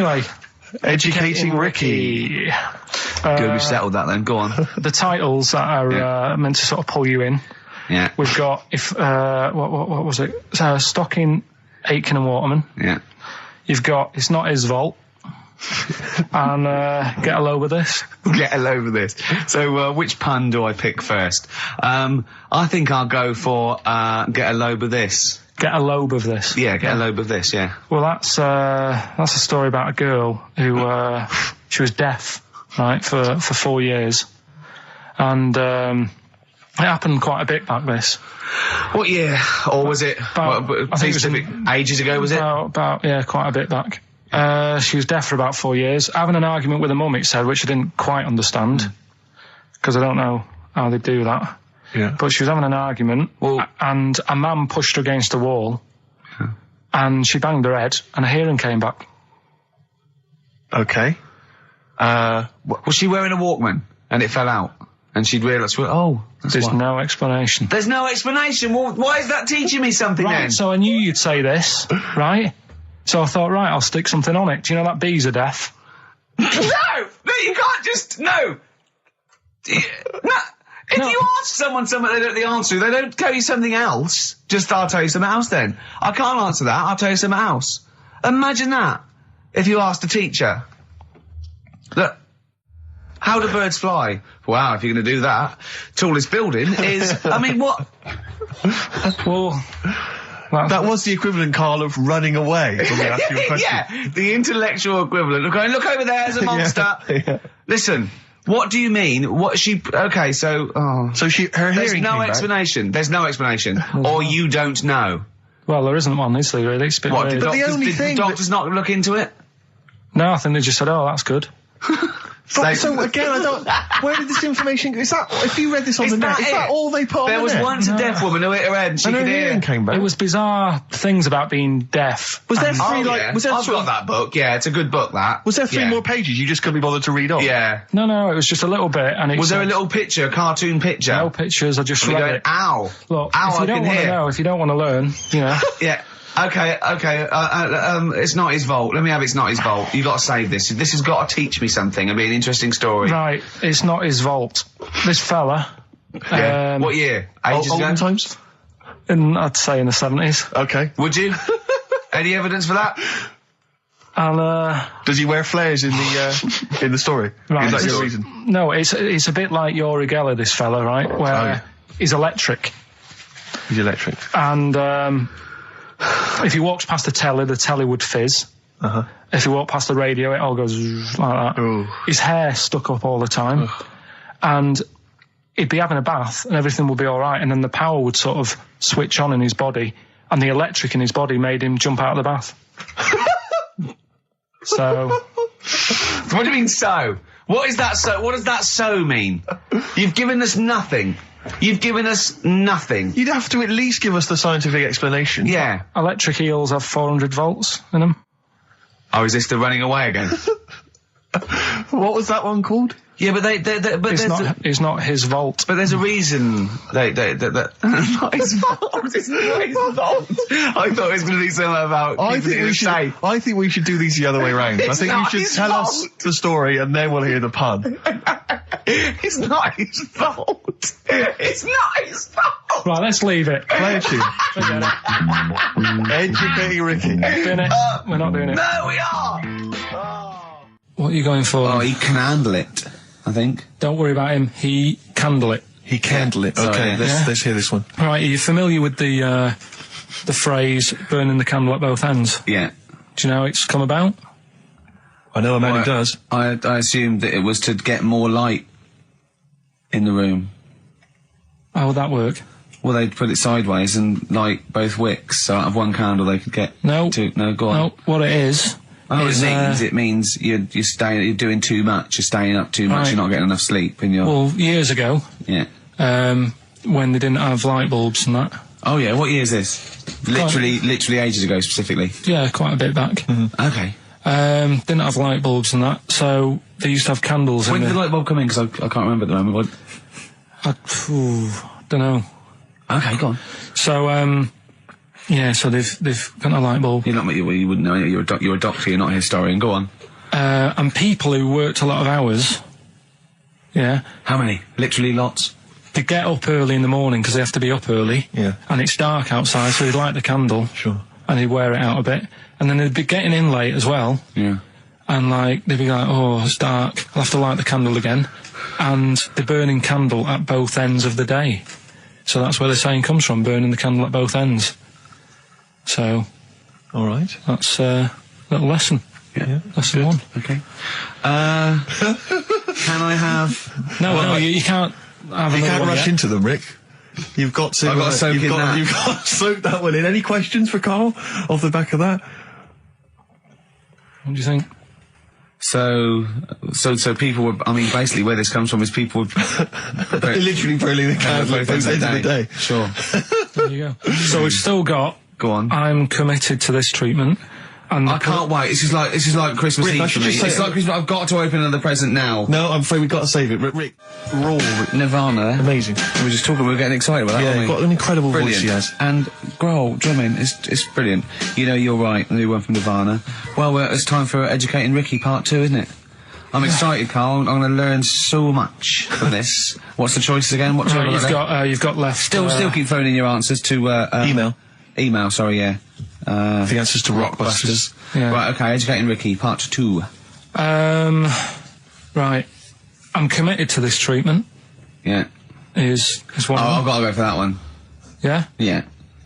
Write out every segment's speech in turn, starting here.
Anyway. Educating Ricky. Good, we've settled that then. Go on. The titles that are meant to sort of pull you in. Yeah. We've got, what was it? Stocking, Aitken and Waterman. Yeah. You've got It's Not His Vault. And Get a Load with This. Get a load of this. So, which pun do I pick first? I think I'll go for Get a Load of This. Get a Lobe of This. Yeah, Get a Load of This, yeah. Well, that's a story about a girl who, she was deaf, right, for 4 years. And, it happened quite a bit back this. What year? Or was it, I think it was ages ago, was it? Yeah, quite a bit back. She was deaf for about 4 years. Having an argument with her mum, it said, which I didn't quite understand. Because I don't know how they do that. Yeah. But she was having an argument, and a man pushed her against a wall, and she banged her head, and her hearing came back. Okay. Was she wearing a Walkman, and it fell out? And she'd realised, There's no explanation. There's no explanation? Well, why is that teaching me something then? Right, so I knew you'd say this, right? So I thought, right, I'll stick something on it. Do you know that bees are deaf? No, you can't just, no. If you ask someone something they don't know the answer to, they don't tell you something else. I'll tell you something else then. I can't answer that, I'll tell you something else. Imagine that, if you asked a teacher. Look, how do birds fly? Wow, if you're going to do that. Tallest building is, I mean, what? Well, that was the equivalent, Carl, of running away when we asked you a question. Yeah, the intellectual equivalent of going, look over there, there's a monster. Yeah. Listen. What do you mean? Her hearing There's no explanation. There's no explanation. Or you don't know. Well, there isn't one, is there, really? It's a bit What, weird. did doctors not look into it? No, I think they just said, oh, that's good. So again, where did this information go? Is that, if you read this on the net, is that all they put on the net? There was once a deaf woman who hit her head and she could hear. Came back. It was bizarre things about being deaf. Was there I've got that book, yeah, it's a good book, that. Was there three more pages you just couldn't be bothered to read on? Yeah. No, it was just a little bit. And was there a little picture, a cartoon picture? No pictures, I just read it. Ow. Look, ow, if you don't want to know, if you don't want to learn, you know. Yeah. Okay, It's Not His Vault. Let me have It's Not His Vault. You've got to save this. This has got to teach me something. It'll be an interesting story. Right, It's Not His Vault. This fella... Yeah. What year? Ages ago? Olden times? I'd say in the 70s. Okay. Would you? Any evidence for that? And, does he wear flares in the story? Right. Is that your reason? No, it's a bit like Yuri Geller, this fella, right? Where he's electric. He's electric. And, if he walks past the telly would fizz. If he walked past the radio, it all goes like that. Ooh. His hair stuck up all the time. And he'd be having a bath and everything would be all right, and then the power would sort of switch on in his body, and the electric in his body made him jump out of the bath. So... What do you mean, so? What is that so? What does that so mean? You've given us nothing. You've given us nothing. You'd have to at least give us the scientific explanation. Yeah. Electric eels have 400 volts in them. Oh, is this the running away again? What was that one called? Yeah, but it's not his vault. But there's a reason not his fault. It's not his fault. I thought it was going to be something about. I think we should do these the other way round. I think you should tell us the story and then we'll hear the pun. It's not his fault. It's not his fault. Right, let's leave it. Play a tune. Forget it. Educating Ricky. Doing it. We're not doing it. No, we are. What are you going for? Oh, he can handle it, I think. Don't worry about him. He candle it. He candle it. Okay, let's hear this one. Right, are you familiar with the phrase burning the candle at both ends? Yeah. Do you know how it's come about? I know a man who does. I assumed that it was to get more light in the room. How would that work? Well, they'd put it sideways and light both wicks, so out of one candle they could get two. No, go on. No, what it is... Oh, it means you're doing too much, you're staying up too much, you're not getting enough sleep, and you're... Well, years ago... Yeah. When they didn't have light bulbs and that. Oh yeah, what year is this? Literally ages ago, specifically? Yeah, quite a bit back. Mm-hmm. Okay. Didn't have light bulbs and that, so they used to have candles When did the light bulb come in? Because I can't remember at the moment. Don't know. Okay, go on. So, Yeah, so they've got a light bulb. You're not. You wouldn't know. You're a doctor. You're not a historian. Go on. And people who worked a lot of hours. Yeah. How many? Literally lots. They get up early in the morning because they have to be up early. Yeah. And it's dark outside, so they'd light the candle. Sure. And they'd wear it out a bit. And then they'd be getting in late as well. Yeah. And like, they'd be like, oh, it's dark, I'll have to light the candle again. And they're burning candle at both ends of the day. So that's where the saying comes from, burning the candle at both ends. So. All right. That's a little lesson. Yeah. Lesson one. Okay. Can I have... No, you can't have You can't one rush yet. into them, Rick. You've got to... I've got to soak in that. You've got to soak that one in. Any questions for Karl off the back of that? What do you think? So people were... I mean, basically where this comes from is people were... Literally burning the candle at both ends of the day. Sure. There you go. So we've still got... Go on. I'm committed to this treatment. And I can't wait. This is like Christmas Rick, I Eve for should me. just say- It's like Christmas. I've got to open another present now. No, I'm afraid we've got to save it. Rick, raw. Nirvana. Amazing. We were just talking. We were getting excited about that. Yeah, weren't you've we? got an incredible Brilliant. voice he has. And Grohl drumming it's brilliant. You know, you're right. The new one from Nirvana. Well, it's time for Educating Ricky Part 2, isn't it? I'm excited, Karl. I'm going to learn so much from this. What's the choices again? What Right, you've got left. Still keep phoning your answers to Email. Email. Sorry, yeah. The answers to Rockbusters. Yeah. Right. Okay. Educating Ricky Part 2. Right. I'm committed to this treatment. Yeah. Is one. Oh, of I've them. got to go for that one. Yeah. Yeah.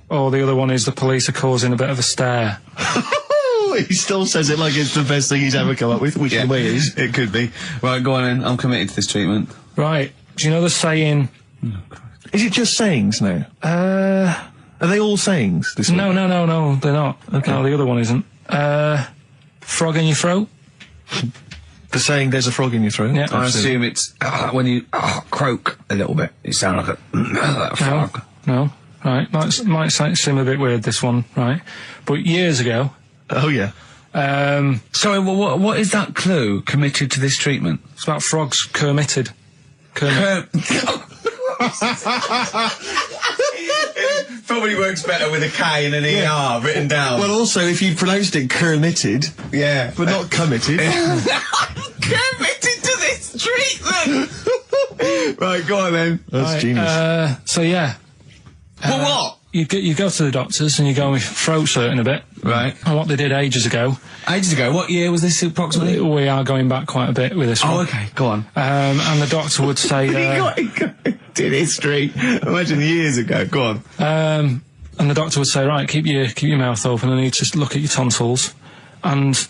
Or the other one is the police are causing a bit of a stir. He still says it like it's the best thing he's ever come up with, which in a way is. It could be. Right, go on then. I'm committed to this treatment. Right. Do you know the saying? Is it just sayings now? Are they all sayings? This No, week? no, they're not. Okay. No, the other one isn't. Frog in your throat. The saying "there's a frog in your throat." Yeah. I assume it's when you croak a little bit. You sound like a frog. No. Right. Might seem a bit weird, this one. Right. But years ago. Oh yeah. Sorry, what is that clue? Committed to this treatment? It's about frogs Kermitted. Probably works better with a K and an ER written down. Well, also, if you pronounced it "kermitted," yeah, but not committed. committed to this treatment. Right, go on then. That's genius. So yeah. Well, what? You go to the doctors and you go with throat hurting a bit. Right. And what they did ages ago. Ages ago. What year was this approximately? We are going back quite a bit with this one. Oh, okay. Go on. And the doctor would say. Did history. Imagine years ago. Go on. And the doctor would say, right, keep your mouth open. I need to look at your tonsils. And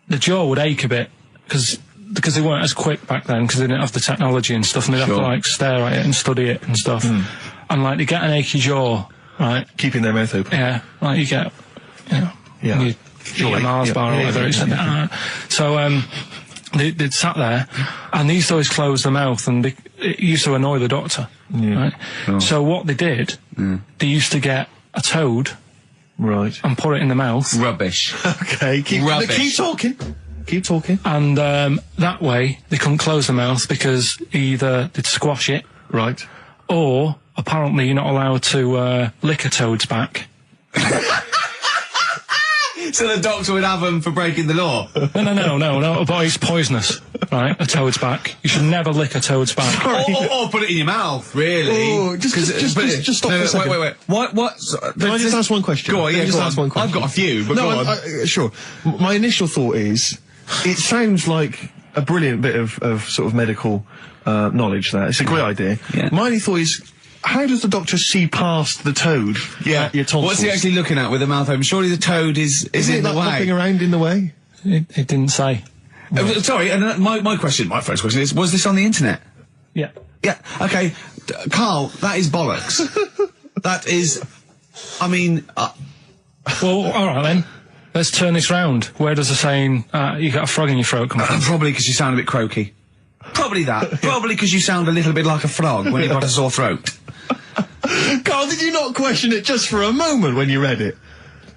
the jaw would ache a bit because they weren't as quick back then because they didn't have the technology and stuff, and they'd have to like stare at it and study it and stuff. And like they get an achy jaw, right? Keeping their mouth open. Yeah, like you get, Yeah. you eat a Mars bar or whatever. So they'd sat there, and they used to always close their mouth, and it used to annoy the doctor. Right? Oh. So what they did, they used to get a toad, Right. and put it in the mouth. Rubbish. Okay. Keep talking. Keep talking. And that way they couldn't close the mouth because either they'd squash it, Right. or apparently you're not allowed to lick a toad's back. So the doctor would have them for breaking the law. No, but it's poisonous, right? A toad's back. You should never lick a toad's back. Or put it in your mouth, really. Oh, just stop for a second. Wait. What? Can I just ask one question? Go on, yeah, Just go ask on. one question. I've got a few, but no, go on. sure. My initial thought is, it sounds like a brilliant bit of sort of medical knowledge there. It's a great idea. Yeah. My only thought is, how does the doctor see past the toad? At your tonsils? What's he actually looking at with the mouth open? Surely the toad is Isn't in it the like way. hopping around in the way? It didn't say. Sorry, and my first question is, was this on the internet? Yeah. Yeah, okay. Karl, that is bollocks. That is, I mean... Well, all right then. Let's turn this round. Where does the saying, you got a frog in your throat come from? Probably because you sound a bit croaky. Probably that. Probably because you sound a little bit like a frog when you've got a sore throat. Karl, did you not question it just for a moment when you read it?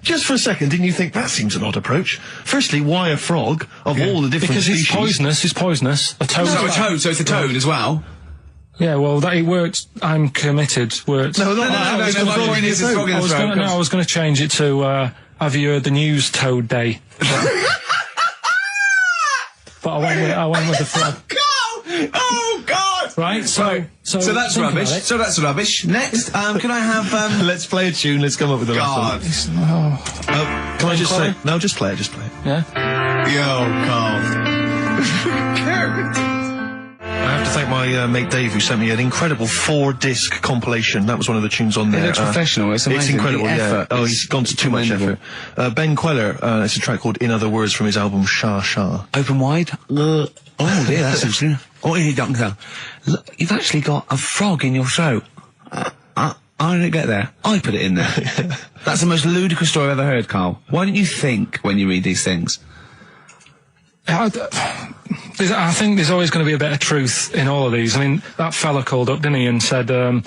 Just for a second, didn't you think that seems an odd approach? Firstly, why a frog of all the different Because species? it's poisonous. A toad. So it's a toad as well. Yeah, well, that it worked. I'm committed. Worked. No, not No, my point is it's frog in the throat. I was going to change it to. Have you heard the news, Toad Day? But I went with the frog. Oh God! Right. So that's think rubbish. about it. So that's rubbish. Next, can I have? Let's play a tune. Let's come up with a God. Can I just say? No, just play it. Just play it. Yeah. Yo, Carl. I have to thank my mate Dave, who sent me an incredible 4-disc compilation. That was one of the tunes on there. It's professional. It's amazing. It's incredible. The effort Oh, is he's gone to too much effort. Ben Queller. It's a track called "In Other Words" from his album Sha Sha. Open wide. Oh dear, that's interesting. Oh, hey, doctor. Look, you've actually got a frog in your throat. I didn't get there. I put it in there. That's the most ludicrous story I've ever heard, Carl. Why don't you think when you read these things? I think there's always going to be a bit of truth in all of these. I mean, that fella called up, didn't he, and said, I'm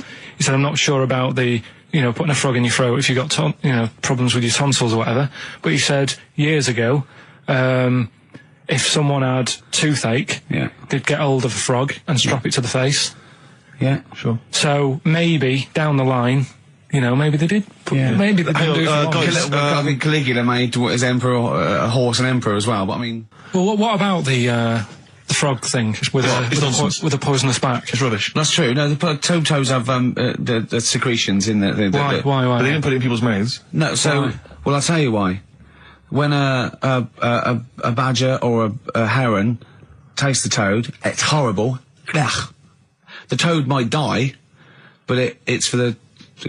not sure about the, putting a frog in your throat if you got, problems with your tonsils or whatever. But he said years ago, if someone had toothache, they'd get hold of a frog and strap it to the face. Yeah, sure. So maybe down the line, maybe they did. Maybe they didn't do it. I think Caligula made his emperor a horse and emperor as well. But I mean, well, what about the frog thing with a poisonous back? It's rubbish. That's true. No, the toads have the secretions in the Why? But they didn't put it in people's mouths. No, so well, I'll tell you why. When a badger or a heron tastes the toad, it's horrible. Ugh. The toad might die, but it's for the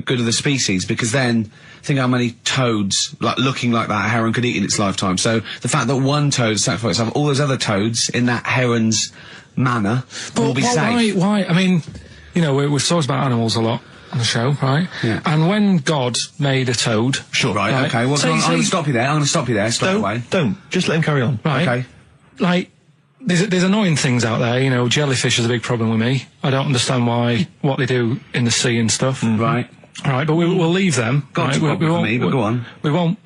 good of the species, because then think how many toads looking like that heron could eat in its lifetime. So the fact that one toad sacrificed itself, all those other toads in that heron's manner will be safe. Why? I mean, we've talked about animals a lot on the show, right? Yeah. And when God made a toad, sure, right? Okay. Well, I'm going to stop you there. I'm going to stop you there straight away. Don't just let him carry on. Right. Okay. Like, there's annoying things out there. Jellyfish is a big problem with me. I don't understand what they do in the sea and stuff. Right. Right, but we'll leave them. God's a problem for me, but go on. We won't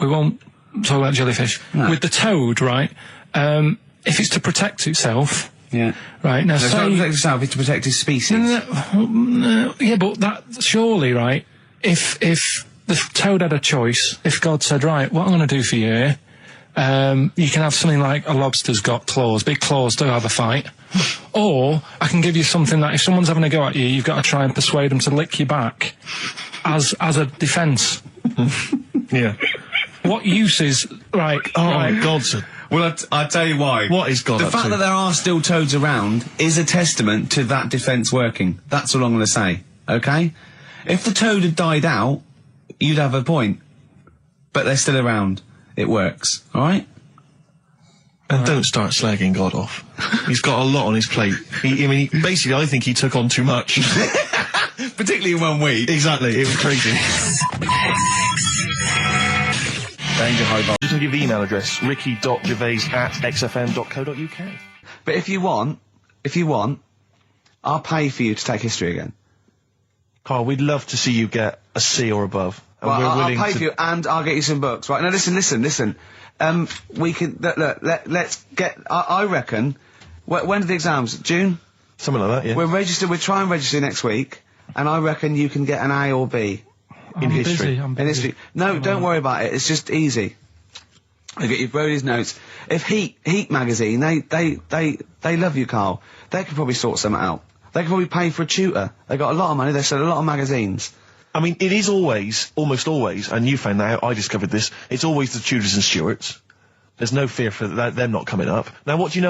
talk about jellyfish. No. With the toad, right? If it's to protect itself. Yeah. Right, now so it's not to protect itself, it's to protect its species. No, yeah, but that, surely, right, if the toad had a choice, if God said, right, what I'm going to do for you here, you can have something like a lobster's got claws, big claws to have a fight. Or I can give you something that if someone's having a go at you, you've got to try and persuade them to lick your back as a defence. Yeah. What use is, right, my God, sir. Well, I'll tell you why. What is God The up fact to? that there are still toads around is a testament to that defence working. That's all I'm going to say, okay? If the toad had died out, you'd have a point. But they're still around. It works, alright? And don't start slagging God off. He's got a lot on his plate. Basically, I think he took on too much. Particularly in 1 week. Exactly, it was crazy. Danger high bar. Just give the email address, ricky.gervais@xfm.co.uk. But if you want, I'll pay for you to take history again. Carl, we'd love to see you get a C or above. And Well, we're I'll willing pay to... for you, and I'll get you some books. Right, now listen. We can, let's get, I reckon, when are the exams? June? Something like that, yeah. We'll try and register next week, and I reckon you can get an A or B. I'm history. busy, I'm In busy. history. No, don't worry about it, it's just easy. I get you Brody's notes. If Heat magazine, they love you, Carl. They could probably sort something out. They could probably pay for a tutor. They got a lot of money, they sell a lot of magazines. I mean, it is always, almost always, and you found that out, I discovered this, it's always the Tudors and Stuarts. There's no fear for them not coming up. Now, what do you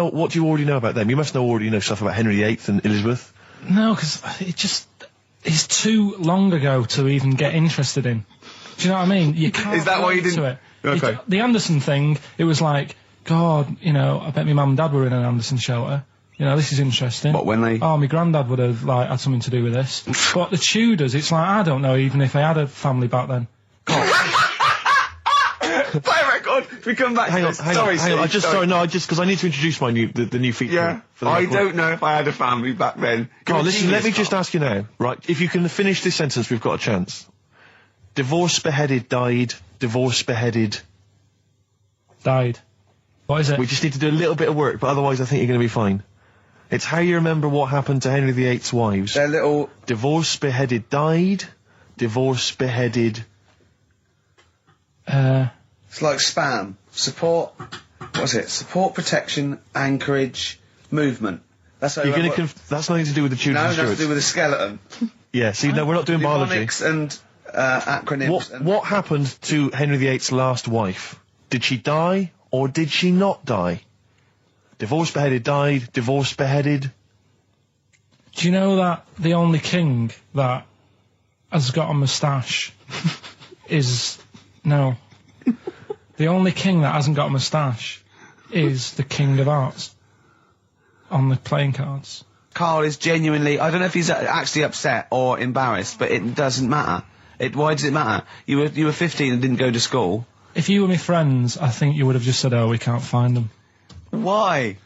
already know about them? You must already know stuff about Henry VIII and Elizabeth. No, because it's too long ago to even get interested in. Do you know what I mean? You can't. Is that why you relate to didn't- it. Okay. The Anderson thing, it was like, God, I bet my mum and dad were in an Anderson shelter. This is interesting. What, when they... Oh, my granddad would have, had something to do with this. But the Tudors, it's like, I don't know even if they had a family back then. Play a record! We come back Hang to on, this. hang on. Because I need to introduce my the new feature. Yeah, for the I record. don't know if I had a family back then. Carl, You're a listen, let me genius, just Carl. ask you now, right? If you can finish this sentence, we've got a chance. Divorce, beheaded, died. Divorce, beheaded. Died. What is it? We just need to do a little bit of work, but otherwise I think you're going to be fine. It's how you remember what happened to Henry VIII's wives. They're little... Divorced, beheaded, died. Divorced, beheaded... It's like spam. Support... What's it? Support, protection, anchorage, movement. That's how You're gonna that's nothing to do with the Tudors No, and that's to Stuarts. do with the skeleton. Yeah, see, no, we're not doing biology. Mnemonics and acronyms. What happened to Henry VIII's last wife? Did she die, or did she not die? Divorced, beheaded, died. Divorced, beheaded. Do you know that the only king that has got a moustache is... No. The only king that hasn't got a moustache is the King of Hearts on the playing cards. Karl is genuinely... I don't know if he's actually upset or embarrassed, but it doesn't matter. Why does it matter? You were 15 and didn't go to school. If you were my friends, I think you would have just said, oh, we can't find them. Why?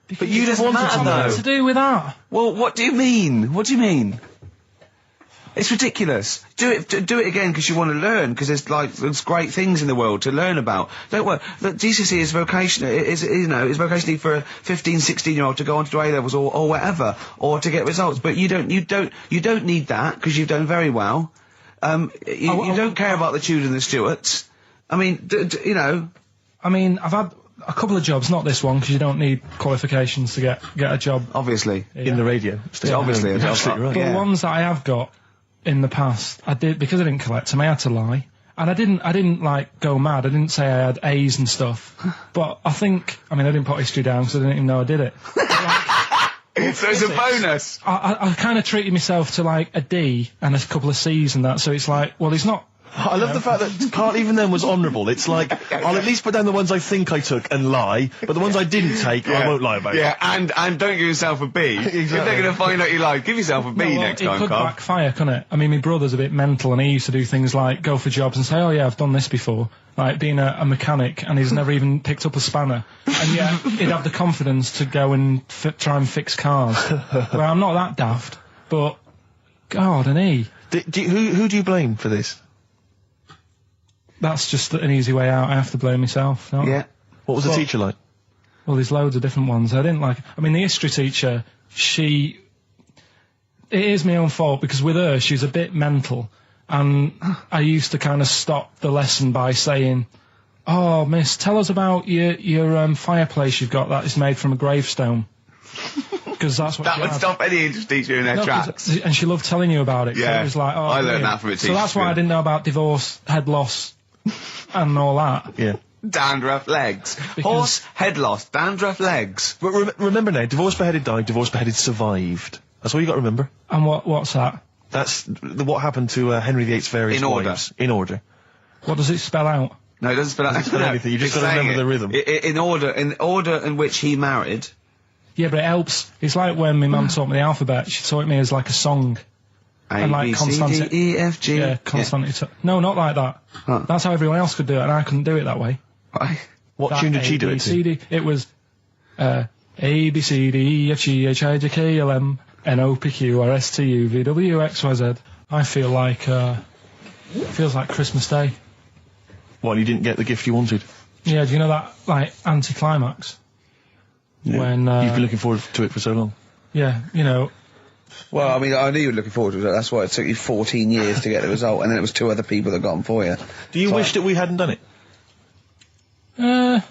But you doesn't matter, What's though. to do with that? Well, what do you mean? What do you mean? It's ridiculous. Do it again because you want to learn, because there's great things in the world to learn about. Don't worry. Look, GCSE is vocational. Is vocationally for a 15, 16-year-old to go on to do A-levels or whatever, or to get results. But you don't need that because you've done very well. You don't care about the Tudors and the Stuarts. I mean, you know. I mean, I've had a couple of jobs, not this one, because you don't need qualifications to get a job. Obviously. Yeah. In the radio. Yeah, obviously. You're absolutely right. But Yeah. the ones that I have got in the past, I did, because I didn't collect them, I had to lie. And I didn't like go mad. I didn't say I had A's and stuff. But I didn't put history down because I didn't even know I did it. So it's a bonus. I kind of treated myself to like a D and a couple of C's and that, so it's like, well, he's not... I love the fact that Karl even then was honourable. It's like, I'll at least put down the ones I think I took and lie, but the ones I didn't take, I won't lie about. Yeah, and don't give yourself a B. If they're going to find out you lied, give yourself a B next time, It could Karl. backfire, couldn't it? I mean, my brother's a bit mental, and he used to do things like go for jobs and say, oh yeah, I've done this before. Like being a mechanic, and he's never even picked up a spanner. And yet, he'd have the confidence to go and try and fix cars. Well, I'm not that daft, but... God, and he... Who do you blame for this? That's just an easy way out. I have to blame myself. Don't I? Yeah. What was the teacher like? Well, there's loads of different ones. I didn't like... I mean, the history teacher, it is my own fault, because with her, she's a bit mental. And I used to kind of stop the lesson by saying, oh, miss, tell us about your fireplace you've got that is made from a gravestone. Because that's what That she would had. stop any English teacher in their tracks. And she loved telling you about it. 'Cause Yeah. It was like, oh, I learned brilliant. that from a teacher, So that's why yeah. I didn't know about divorce, head loss, and all that. Yeah. Dandruff legs. Horse, head loss, dandruff legs. But remember now, divorced, beheaded, died. Divorced, beheaded, survived. That's all you got to remember. And what's that? That's what happened to Henry VIII's various In order. wives. In order. What does it spell out? No, it doesn't spell out spell anything, you just it's gotta remember saying the rhythm. In order in which he married. Yeah, but it helps. It's like when my mum taught me the alphabet. She taught me as like a song. A, And like B, C, constant- D, E, F, G. Yeah, constantly. No, not like that. Huh. That's how everyone else could do it, and I couldn't do it that way. Right. What That tune did she A, do B, it C, to? D. It was A, B, C, D, E, F, G, H, I, J, K, L, M, N, O, P, Q, R, S, T, U, V, W, X, Y, Z. I feel like, it feels like Christmas Day. Well, you didn't get the gift you wanted. Yeah, do you know that, like, anticlimax? Yeah. When, You've been looking forward to it for so long. yeah, you know, Well, I mean, I knew you were looking forward to it. That's why it took you 14 years to get the result, and then it was 2 other people that got them for you. Do you wish that we hadn't done it? no.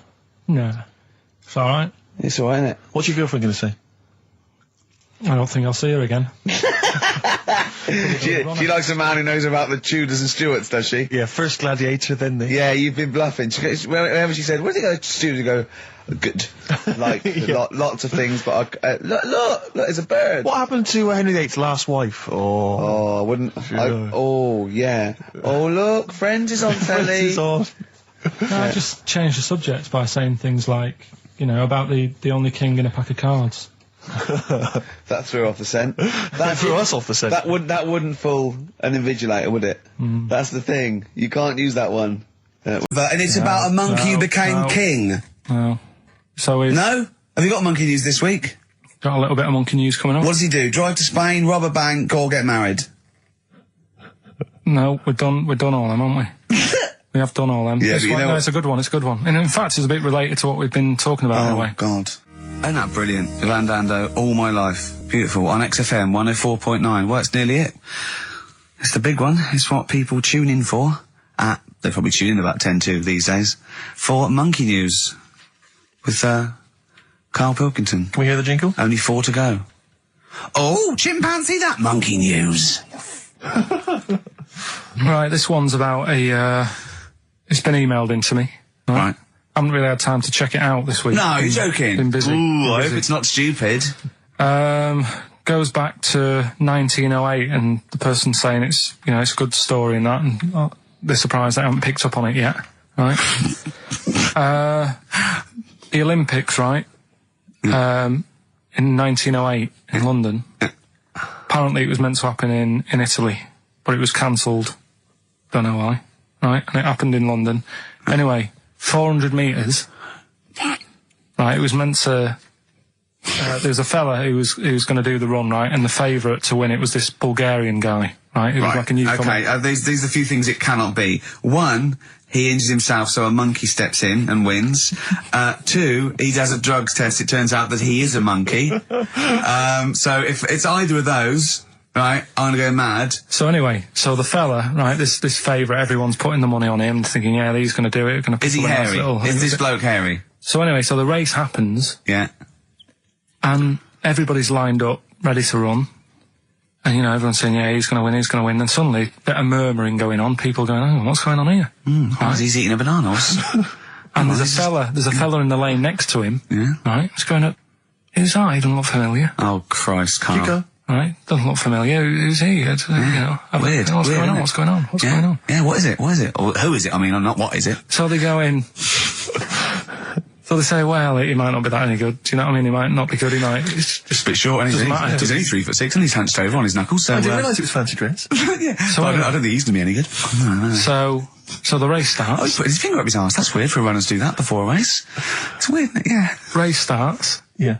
It's alright. It's alright, isn't it? What's your girlfriend going to say? I don't think I'll see her again. She likes a man who knows about the Tudors and Stuarts, does she? Yeah, first gladiator, then the... Yeah, you've been bluffing. Whenever she said, where did you go to Stuarts? You go, good. Like, lots of things, but look, there's a bird. What happened to Henry VIII's last wife? Oh, I wouldn't. Oh, yeah. Oh, look, Friends is on telly. Friends is on. No, I just changed the subject by saying things like, you know, about the only king in a pack of cards. That threw off the scent. That threw us off the scent. That wouldn't fool an invigilator, would it? That's the thing. You can't use that one. And it's about a monkey who became king. No. So we've No? Have you got monkey news this week? got a little bit of monkey news coming up. What does he do? Drive to Spain, rob a bank, or get married? No, we've done all them, haven't we? We have done all them. Yeah, This but you one, know no, what- it's a good one, it's a good one. And in fact, it's a bit related to what we've been talking about in a way. God. Isn't that brilliant? Van Dando, All My Life. Beautiful. On XFM 104.9. Well, it's nearly it. It's the big one. It's what people tune in for. They probably tune in about 10 to these days. For Monkey News. With, Karl Pilkington. Can we hear the jingle? Only 4 to go. Oh, chimpanzee, that Monkey News. Right, this one's about it's been emailed in to me. Right. I haven't really had time to check it out this week. No, you're joking. Been busy. Ooh, I hope it's not stupid. Goes back to 1908, and the person's saying it's a good story and that, and they're surprised they haven't picked up on it yet. Right. The Olympics, right? In 1908 in London. Apparently it was meant to happen in Italy, but it was cancelled. Don't know why. Right, and it happened in London. Anyway, 400 metres. Right, it was meant to... there was a fella who was going to do the run, right, and the favourite to win it was this Bulgarian guy, right? Who was like a newcomer. Okay, these are a few things it cannot be. 1, he injures himself, so a monkey steps in and wins. 2, he does a drugs test, it turns out that he is a monkey. So if it's either of those... Right, I'm gonna go mad. So anyway, the fella, right, this favourite, everyone's putting the money on him, thinking, yeah, he's gonna do it, gonna... Is he hairy? Is this bloke hairy? So anyway, the race happens. Yeah. And everybody's lined up, ready to run. And, everyone's saying, yeah, he's gonna win. And suddenly, a bit of murmuring going on, people going, oh, what's going on here? Right. He's eating a banana. And there's a fella in the lane next to him. Yeah. Right, he's going up, who's that? He doesn't look familiar. Oh, Christ, Carl. You go. Right, doesn't look familiar. Who's he? Weird. What's going on? What's going on? What's going on? Yeah, what is it? Or who is it? I mean, not what is it? So they go in. So they say, well, he might not be that any good. Do you know what I mean? He might not be good. He might. It's just a bit short. Doesn't matter. He's only 3'6", and he's hunched over on his knuckles. So I didn't realise it was fancy dress. Yeah. So I don't think he's gonna be any good. No. So the race starts. Oh, he's put his finger up his arse. That's weird for a runner to do that before a race. It's weird, isn't it? Yeah. Race starts. Yeah.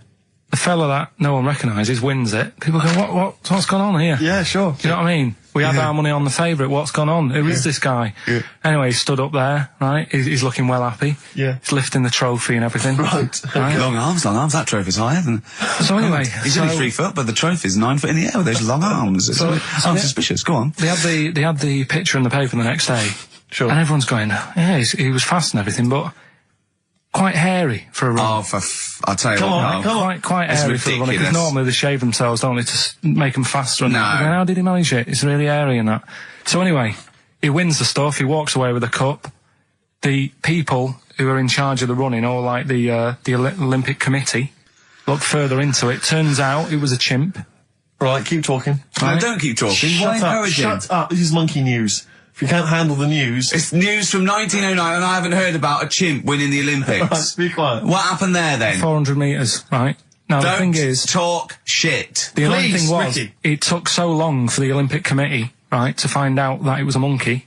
The fella that no one recognises wins it. People go, what's gone on here? Yeah, sure. Do you know what I mean? We had our money on the favourite. What's gone on? Who is this guy? Yeah. Anyway, he stood up there, right? He's looking well happy. Yeah. He's lifting the trophy and everything. Right. Right? Long arms. That trophy's higher than... So anyway... He's only 3 foot, but the trophy's 9 foot in the air with those long arms. I'm suspicious. Go on. They had the picture in the paper the next day. Sure. And everyone's going, yeah, he was fast and everything, but... quite hairy for a run. Oh, I'll tell you what. Come on. Quite hairy for a runner, because normally they shave themselves, don't they, to make them faster. And No. Going, how did he manage it? It's really hairy and that. So anyway, he wins the stuff, he walks away with a cup. The people who are in charge of the running, or like the Olympic Committee, look further into it. Turns out it was a chimp. Right, keep talking. No, Right? don't keep talking. Why encourage him? Shut up. This is monkey news. If you can't handle the news... It's news from 1909, and I haven't heard about a chimp winning the Olympics. Be quiet. What happened there, then? 400 metres, right? Now, the thing is... talk shit. The annoying Please, thing was, Ricky. it took so long for the Olympic Committee, right, to find out that it was a monkey.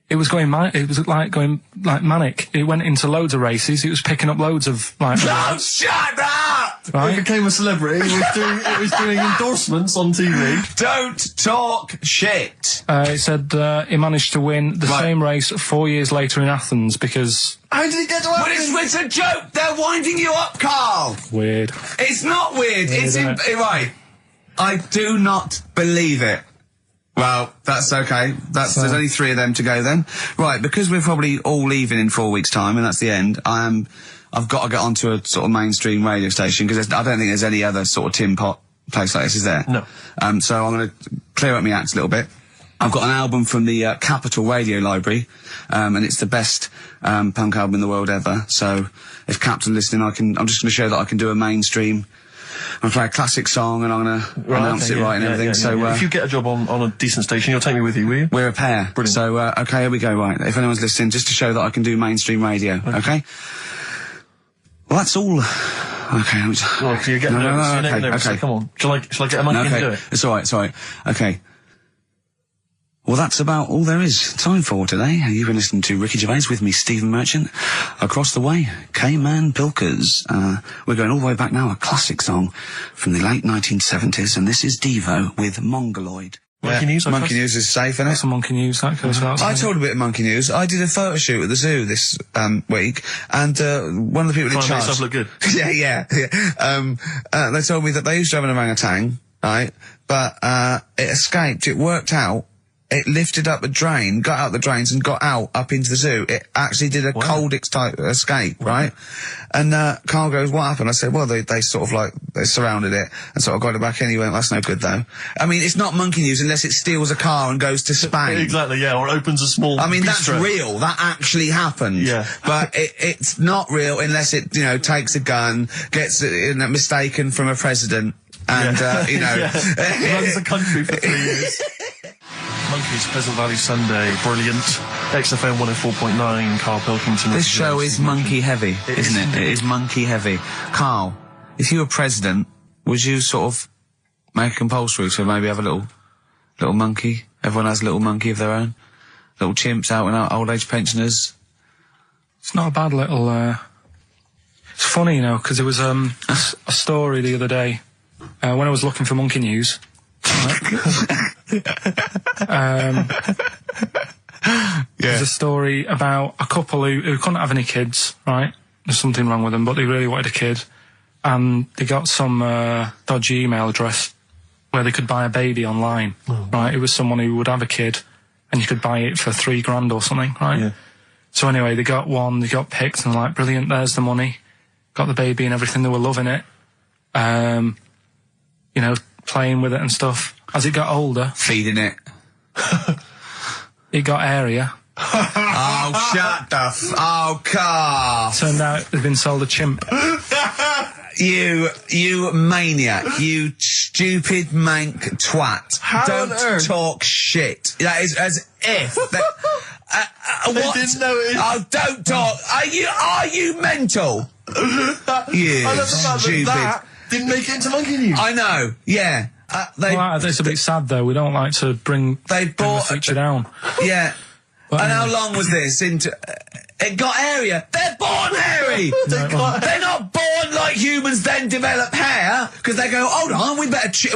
It was going like manic. It went into loads of races. It was picking up loads of, like... Oh, shut up! It Right? became a celebrity. It was doing endorsements on TV. Don't talk shit. It said he managed to win the same race 4 years later in Athens because... How did he get to But Athens? it's a joke. They're winding you up, Carl. Weird. It's not weird. It's isn't it? right. I do not believe it. Well, that's okay. There's only 3 of them to go then. Right, because we're probably all leaving in 4 weeks' time, and that's the end. I've got to get onto a sort of mainstream radio station, because I don't think there's any other sort of tin pot place like this, is there? No. So I'm going to clear up my act a little bit. I've got an album from the Capitol Radio Library, and it's the best punk album in the world ever. So if Cap's listening, I'm just going to show that I can do a mainstream. I'm going to play a classic song, and I'm going to announce it right and everything. Yeah. If you get a job on a decent station, you'll take me with you, will you? We're a pair. Brilliant. So, okay, here we go, right. If anyone's listening, just to show that I can do mainstream radio, okay? Well, that's all. Okay, I'm just... Well, you're getting nervous. You're okay, nervous, okay. so come on. Shall I get a monkey and do it? It's alright. Okay. Well, that's about all there is time for today. You've been listening to Ricky Gervais with me, Stephen Merchant. Across the way, K-Man Pilkers. We're going all the way back now, a classic song from the late 1970s, and this is Devo with Mongoloid. Monkey news, I Monkey trust. news is safe, isn't it? Some monkey news, that goes without I saying. told a bit of monkey news. I did a photo shoot at the zoo this week, and one of the people in Trying to make charge. stuff look good. yeah. They told me that they used to have an orangutan, right? But it escaped. It worked out. It lifted up a drain, got out the drains, and got out up into the zoo. It actually did a cold type escape, right? And Karl goes, "What happened?" I said, "Well, they sort of like they surrounded it and sort of got it back anyway." That's no good though. I mean, it's not monkey news unless it steals a car and goes to Spain. Exactly, yeah, or opens a small I mean, that's bistro. real. That actually happened. Yeah. But it's not real unless it, takes a gun, gets mistaken from a president, and, Runs the country for 3 years. Monkeys, Pleasant Valley Sunday, brilliant. XFM 104.9, Karl Pilkington. This show is monkey heavy, It isn't is it? It is monkey heavy. Karl, if you were president, would you sort of make it compulsory to maybe have a little monkey? Everyone has a little monkey of their own? Little chimps out and out, old age pensioners? It's not a bad little, it's funny, because there was, a story the other day, when I was looking for monkey news. There's a story about a couple who couldn't have any kids, right? There's something wrong with them, but they really wanted a kid. And they got some, dodgy email address where they could buy a baby online, right? It was someone who would have a kid, and you could buy it for $3,000 or something, right? Yeah. So anyway, they got one, they got picked, and they're like, brilliant, there's the money. Got the baby and everything, they were loving it. Playing with it and stuff. As it got older, Feeding it. it got area. Oh, shut the Oh, Karl. Turned out they'd been sold a chimp. You maniac. You stupid mank twat. How on Don't earth? talk shit. That is as if... what? didn't know it. Oh, don't talk. Are you mental? You I love the fact stupid... that didn't make it into monkey news. I know, yeah. Well, it's a bit sad though. We don't like to bring the bought... feature down. Yeah. But And how anyway. long was this into... it got hairy. They're born hairy. They're not born like humans then develop hair, because they go, hold on, we better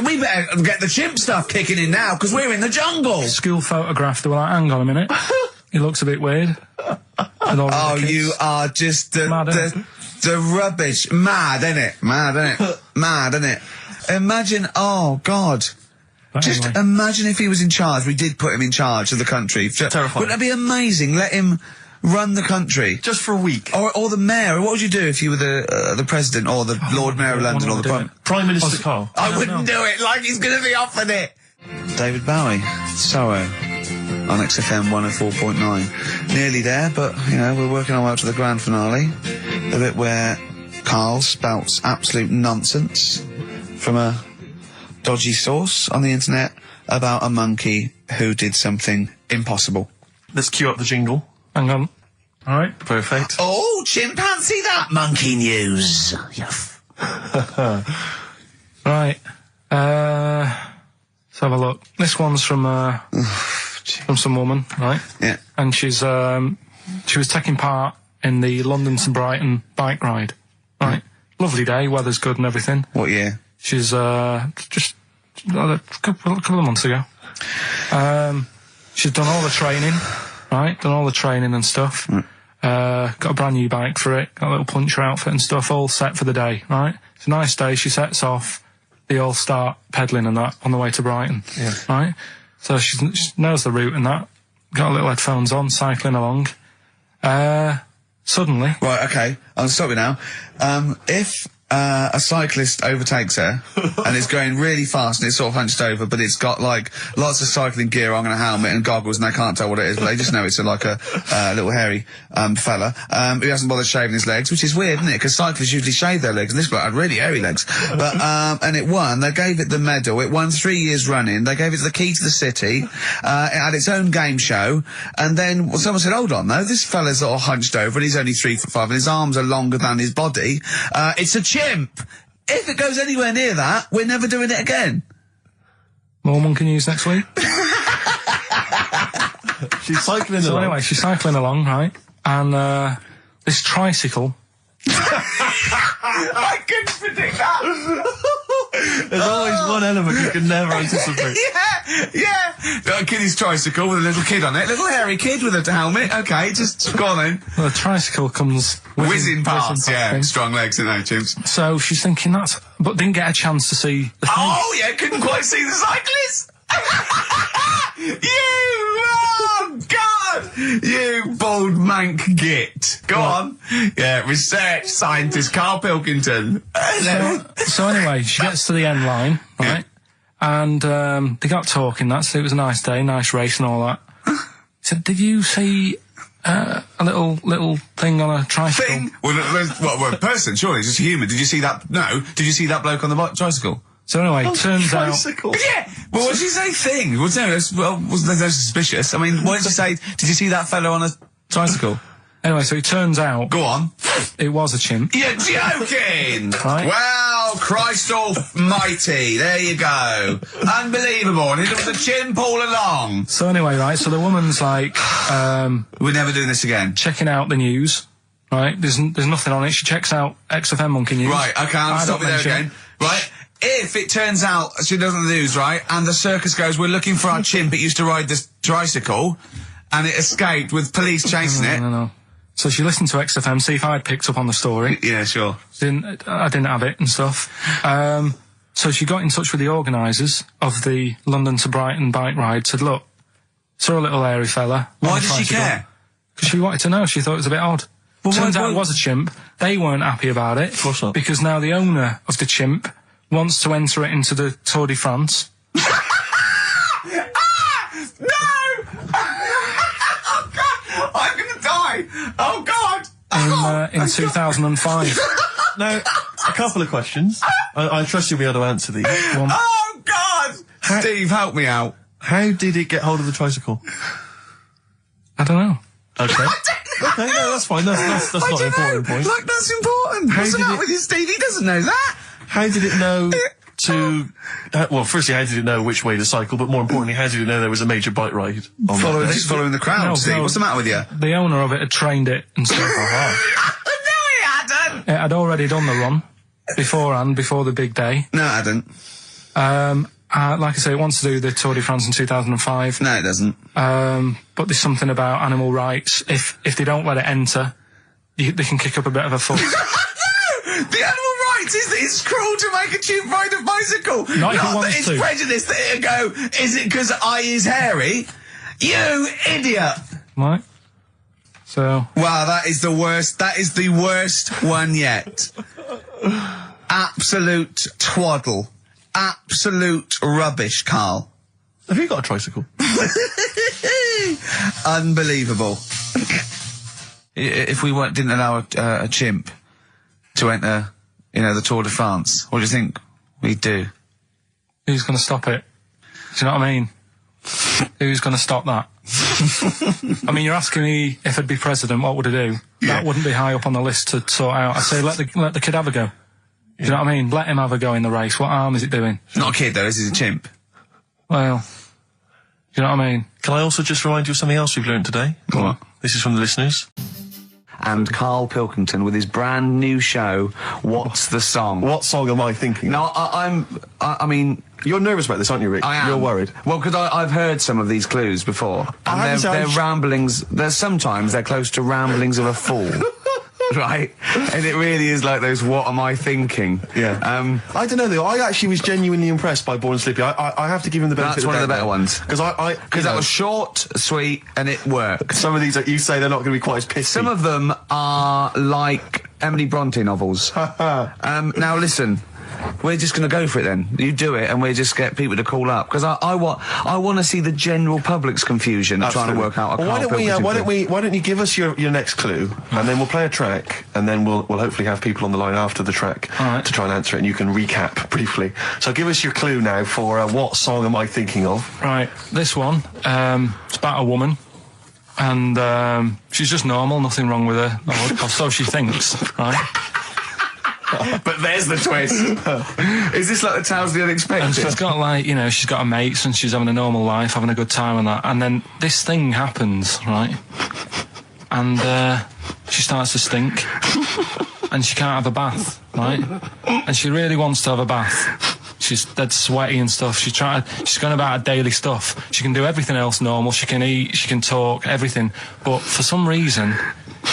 get the chimp stuff kicking in now, because we're in the jungle. School photograph, they were like, hang on a minute. He looks a bit weird. Oh, you are just Mad, the rubbish. Mad, innit? Mad, innit? Imagine, oh, God. But Just anyway. imagine if he was in charge. We did put him in charge of the country. Terrifying. Wouldn't that be amazing? Let him run the country. Just for a week. Or the mayor. What would you do if you were the president or the Lord Mayor of London or the Prime? Prime Minister Karl. I wouldn't do it like he's going to be offered it. David Bowie, Sorrow, on XFM 104.9. Nearly there, but, we're working our way up to the grand finale. The bit where Karl spouts absolute nonsense from a dodgy source on the internet about a monkey who did something impossible. Let's cue up the jingle. Hang on. All right. Perfect. Oh, chimpanzee that monkey news. Right. Let's have a look. This one's from some woman, right? Yeah. And she was taking part in the London to Brighton bike ride, right? Lovely day, weather's good and everything. What year? She's just a couple of months ago. She's done all the training, right? Done all the training and stuff. Got a brand new bike for it. Got a little puncher outfit and stuff, all set for the day, right? It's a nice day. She sets off. They all start pedalling and that on the way to Brighton, right? So she knows the route and that. Got a little headphones on, cycling along. Suddenly, Right, okay, I'll stop you now. If a cyclist overtakes her and is going really fast and it's sort of hunched over, but it's got like lots of cycling gear on and a helmet and goggles, and they can't tell what it is, but they just know it's like a little hairy fella who hasn't bothered shaving his legs, which is weird, isn't it? Because cyclists usually shave their legs, and this bloke had really hairy legs. But and it won. They gave it the medal. It won 3 years running. They gave it the key to the city. It had its own game show, and then someone said, "Hold on, though, this fella's all hunched over, and he's only 3'5", and his arms are longer than his body. It's a chimp. If it goes anywhere near that, we're never doing it again." more monkey news next week. She's cycling So along. anyway, she's cycling along, right? And this tricycle. I couldn't predict that. There's always one element you can never anticipate. Yeah. A kiddie's tricycle with a little kid on it. Little hairy kid with a helmet. Okay, just go on then. Well, the tricycle comes Whizzing past, yeah. thing. Strong legs, you know, Chimps. So she's thinking that's, but didn't get a chance to see the thing. Oh, yeah, couldn't quite see the cyclist. Oh, God! You bald mank git. Go on. Yeah, research scientist Karl Pilkington. So anyway, she gets to the end line, right? And they got talking. It was a nice day, nice race and all that. He said, "Did you see a little thing on a tricycle?" Thing? Well, a person, surely, just a human. Did you see that? No. Did you see that bloke on the tricycle? So anyway, turns out. Tricycle. Yeah. Well, what did she say? Thing? Well, no, wasn't that suspicious? I mean, what did she say? Did you see that fellow on a tricycle? Anyway, so it turns out Go on. it was a chimp. You're joking! Right. Well, Christ almighty, there you go. Unbelievable, and it was a chimp all along. So anyway, right, so the woman's like, We're never doing this again. checking out the news, right? There's nothing on it. She checks out XFM Monkey News. Right, okay, I'll I stop you don't there mention again. Right, if it turns out she doesn't lose, right, and the circus goes, we're looking for our chimp, it used to ride this tricycle, and it escaped with police chasing it. No. So she listened to XFM, see if I'd picked up on the story. Yeah, sure. I didn't have it and stuff. So she got in touch with the organisers of the London to Brighton bike ride, said, "Look, saw a little hairy fella." Why did she care? Because she wanted to know. She thought it was a bit odd. Well, Turns why- out it was a chimp. They weren't happy about it. Of course not. Because now the owner of the chimp wants to enter it into the Tour de France. No! Oh, God! I'm gonna die! Oh, God! In 2005. Now, a couple of questions. I trust you'll be able to answer these. Oh, God! Steve, help me out. How did it get hold of the tricycle? I don't know. Okay. Okay, no, that's fine. That's not an important point. Like, that's important. What's did the matter it- with you, Steve? He doesn't know that. How did it know to... well, firstly, how did it know which way to cycle? But more importantly, how did it know there was a major bike ride? On Following that day? the crowd, No, Steve. no. What's the matter with you? The owner of it had trained it and stuff. No, he hadn't. It had already done the run beforehand, before the big day. No, it hadn't. Like I say, it wants to do the Tour de France in 2005. No, it doesn't. But there's something about animal rights. If they don't let it enter, they can kick up a bit of a fuss. The animal rights is that it's cruel to make a chimp ride a bicycle. Not if he that wants it's to. prejudice that it'll go, is it because I is hairy? You idiot! Right? So, Wow, that is the worst. That is the worst one yet. Absolute twaddle. Absolute rubbish, Karl. Have you got a tricycle? Unbelievable. If we didn't allow a chimp to enter, the Tour de France, what do you think we'd do? who's going to stop it? Do you know what I mean? Who's going to stop that? I mean, you're asking me if I'd be president, what would I do? Yeah. That wouldn't be high up on the list to sort out. I'd say let the kid have a go. Do you know what I mean? Let him have a go in the race. What harm is it doing? Not a kid though, this is a chimp. Well, do you know what I mean? Can I also just remind you of something else we've learned today? Go on. This is from the listeners. And Karl Pilkington with his brand new show, What's the Song? What song am I thinking? Now, I mean, You're nervous about this, aren't you, Rick? I am. You're worried. Well, because I've heard some of these clues before, and they're ramblings. Sometimes they're close to ramblings of a fool, right? And it really is like those "What am I thinking?" Yeah. I don't know though. I actually was genuinely impressed by Born Slippy. I have to give him the benefit. That's one of the better ones. Because Because that was short, sweet, and it worked. some of these that you say they're not going to be quite as pissy. Some of them are like Emily Bronte novels. Now listen. We're just going to go for it then. You do it, and we'll just get people to call up because I want to see the general public's confusion of trying to work out. Well, why don't you give us your next clue, and then we'll play a track, and then we'll hopefully have people on the line after the track All right. to try and answer it, and you can recap briefly. So give us your clue now for what song am I thinking of? Right, this one, it's about a woman, and she's just normal, nothing wrong with her, or so she thinks, right? But there's the twist. Is this like the Tales of the And Unexpected? she's got she's got her mates and she's having a normal life, having a good time and that. And then this thing happens, right? And she starts to stink. And she can't have a bath, right? And she really wants to have a bath. She's dead sweaty and stuff. She's going about her daily stuff. She can do everything else normal. She can eat, she can talk, everything. But for some reason,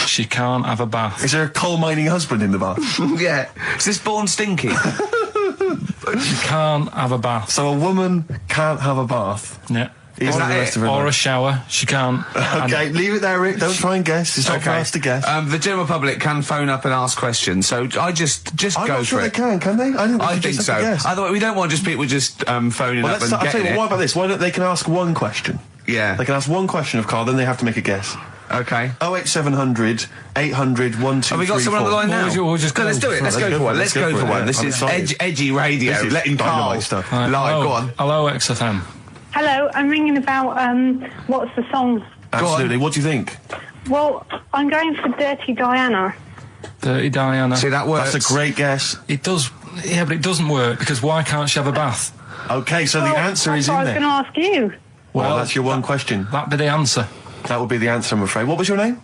she can't have a bath. Is there a coal mining husband in the bath? Yeah. Is this born stinky? She can't have a bath. So a woman can't have a bath. Yeah. Even the rest of her Or a life. shower. She can't. Okay, leave it there, Rick. Don't try and guess. It's not for us to guess. The general public can phone up and ask questions, so I just I'm go not sure for they it. can they? I think so. Otherwise, we don't want just people just phoning Well, up let's and I'll tell getting you it. what, what about this? Why don't they can ask one question? Yeah. They can ask one question of Carl, then they have to make a guess. Okay. 08700 800 1234. Have we got someone on the line now? We'll just No, let's do it. Let's go for one. Let's go for one. This I'm is excited. edgy radio. This is Letting Carl dynamite stuff. Right, live. Go on. Hello, XFM. Hello, I'm ringing about, what's the song? Absolutely. What do you think? Well, I'm going for Dirty Diana. Dirty Diana. See, that works. That's a great guess. It does. Yeah, but it doesn't work because why can't she have a bath? Okay, so the Well, answer that's is what in I was going there. to ask you. Well, that's your one question. That'd be the answer. That would be the answer, I'm afraid. What was your name?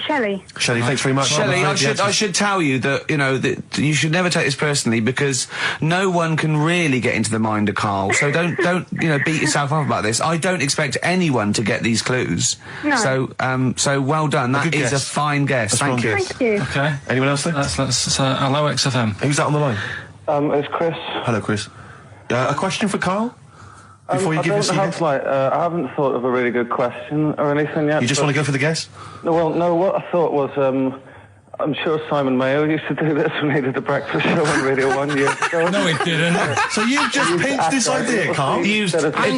Shelley. Shelley, thanks very much. Shelley, I'm afraid the I answer- should tell you that, you know, that you should never take this personally because no one can really get into the mind of Carl. So don't, you know, beat yourself up about this. I don't expect anyone to get these clues. No. So well done. That good is guess. a fine guess. A strong Thank you. guess. Thank you. Okay. Anyone else there? Let's hello, XFM. Who's that on the line? It's Chris. Hello, Chris. A question for Carl? Before you I give us don't a have guess? I haven't thought of a really good question or anything yet. You just but- want to go for the guess? No, well, no. What I thought was, I'm sure Simon Mayo used to do this when he did the breakfast show on Radio 1 years ago. No, it didn't. So you've just pinched this idea, Carl? If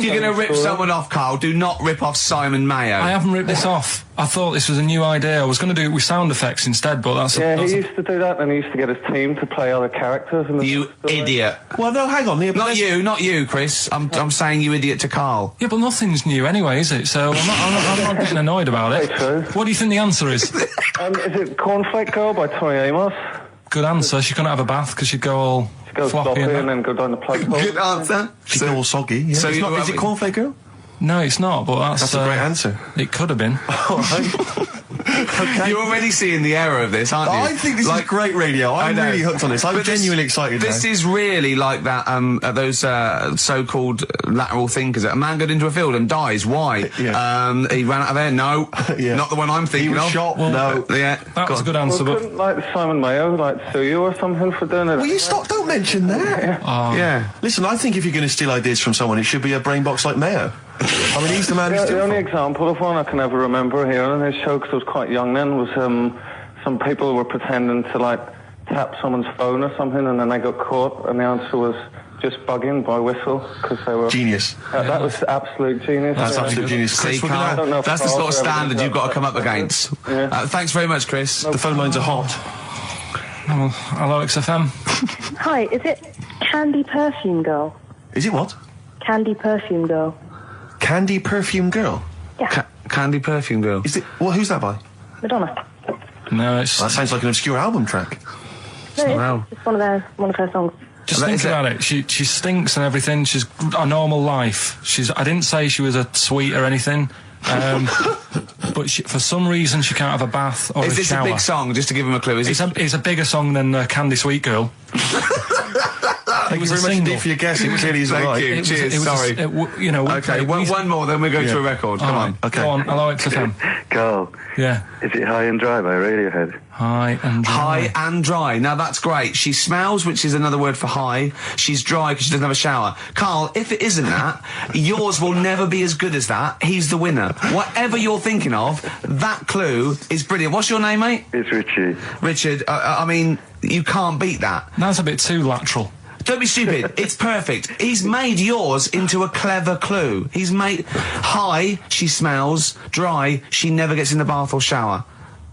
you're going to rip someone off, Carl, do not rip off Simon Mayo. I haven't ripped this off. I thought this was a new idea. I was going to do it with sound effects instead, but that's Yeah, that's he used to do that, and he used to get his team to play other characters. In the You story. idiot. Well, no, hang on. Yeah, but Not you, Chris. I'm saying you idiot to Carl. Yeah, but nothing's new anyway, is it? So I'm not getting annoyed about it. Very true. What do you think the answer is? Is it Cornflake Girl by Tori Amos? Good answer. She couldn't have a bath because she'd go all She goes floppy sloppy and and that. then go down the plug hole. Good answer. She's all soggy. Yeah. so It's you- not, is it Cornflake Girl? No, it's not, but That's a great answer. It could have been. All right. Okay. You're already seeing the error of this, aren't you? I think this is great radio. I'm I know. really hooked on this. I'm But genuinely excited This now. is really like that. Those so-called lateral thinkers. A man got into a field and dies. Why? Yeah. He ran out of air. No, Yeah. not the one I'm He thinking was of. shot. No. Yeah, That was a good Well, answer, but couldn't like Simon Mayo like sue you or something for doing it? Will you stop? Don't mention that. Yeah. Listen, I think if you're going to steal ideas from someone, it should be a brain box like Mayo. I mean, he's the man who's The stealing only from. example of one I can ever remember hearing on his show, because I was quite young then, was some people were pretending to like tap someone's phone or something, and then they got caught, and the answer was just bugging by whistle, because they were... Genius. That was absolute genius. That's yeah. absolute genius. See, Chris, we're Carl, I don't know if that's the sort of Carl's ever standard done you've got to that. come up against. Yeah. Thanks very much, Chris. the phone lines are hot. hello, XFM. Hi, is it Candy Perfume Girl? Is it what? Candy Perfume Girl. Candy Perfume Girl? Yeah, Candy Perfume Girl. Is it? Well, who's that by? Madonna. No, it's That sounds like an obscure album track. No, it's Wow. just one of her songs. just That think is it. about it. She stinks and everything. She's a normal life. I didn't say she was a sweet or anything. But for some reason she can't have a bath or Is a this shower. a big song? Just to give him a clue. Is it? It's a bigger song than Candy Sweet Girl. Thank you was a very much indeed single. for your guess. It clearly isn't Thank right. you. It was- Cheers, it was sorry. you know. we Okay, play- we- one more, then we go to a record. Come All on. right, Okay. Go on. Hello, XFM. Carl, Yeah. is it High and Dry by Radiohead? High and dry. High and dry. Now that's great. She smells, which is another word for high. She's dry because she doesn't have a shower. Carl, if it isn't that, yours will never be as good as that. He's the winner. Whatever you're thinking of, that clue is brilliant. What's your name, mate? It's Richie. Richard. I mean, you can't beat that. That's a bit too lateral. Don't be stupid. It's perfect. He's made yours into a clever clue. He's made high, she smells, dry, she never gets in the bath or shower.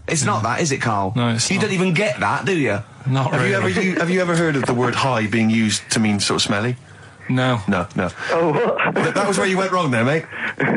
It's not that, is it, Carl? No, it's You not. don't even get that, do you? Not Have really. you ever heard of the word high being used to mean sort of smelly? No. No. Oh, what? That was where you went wrong there, mate.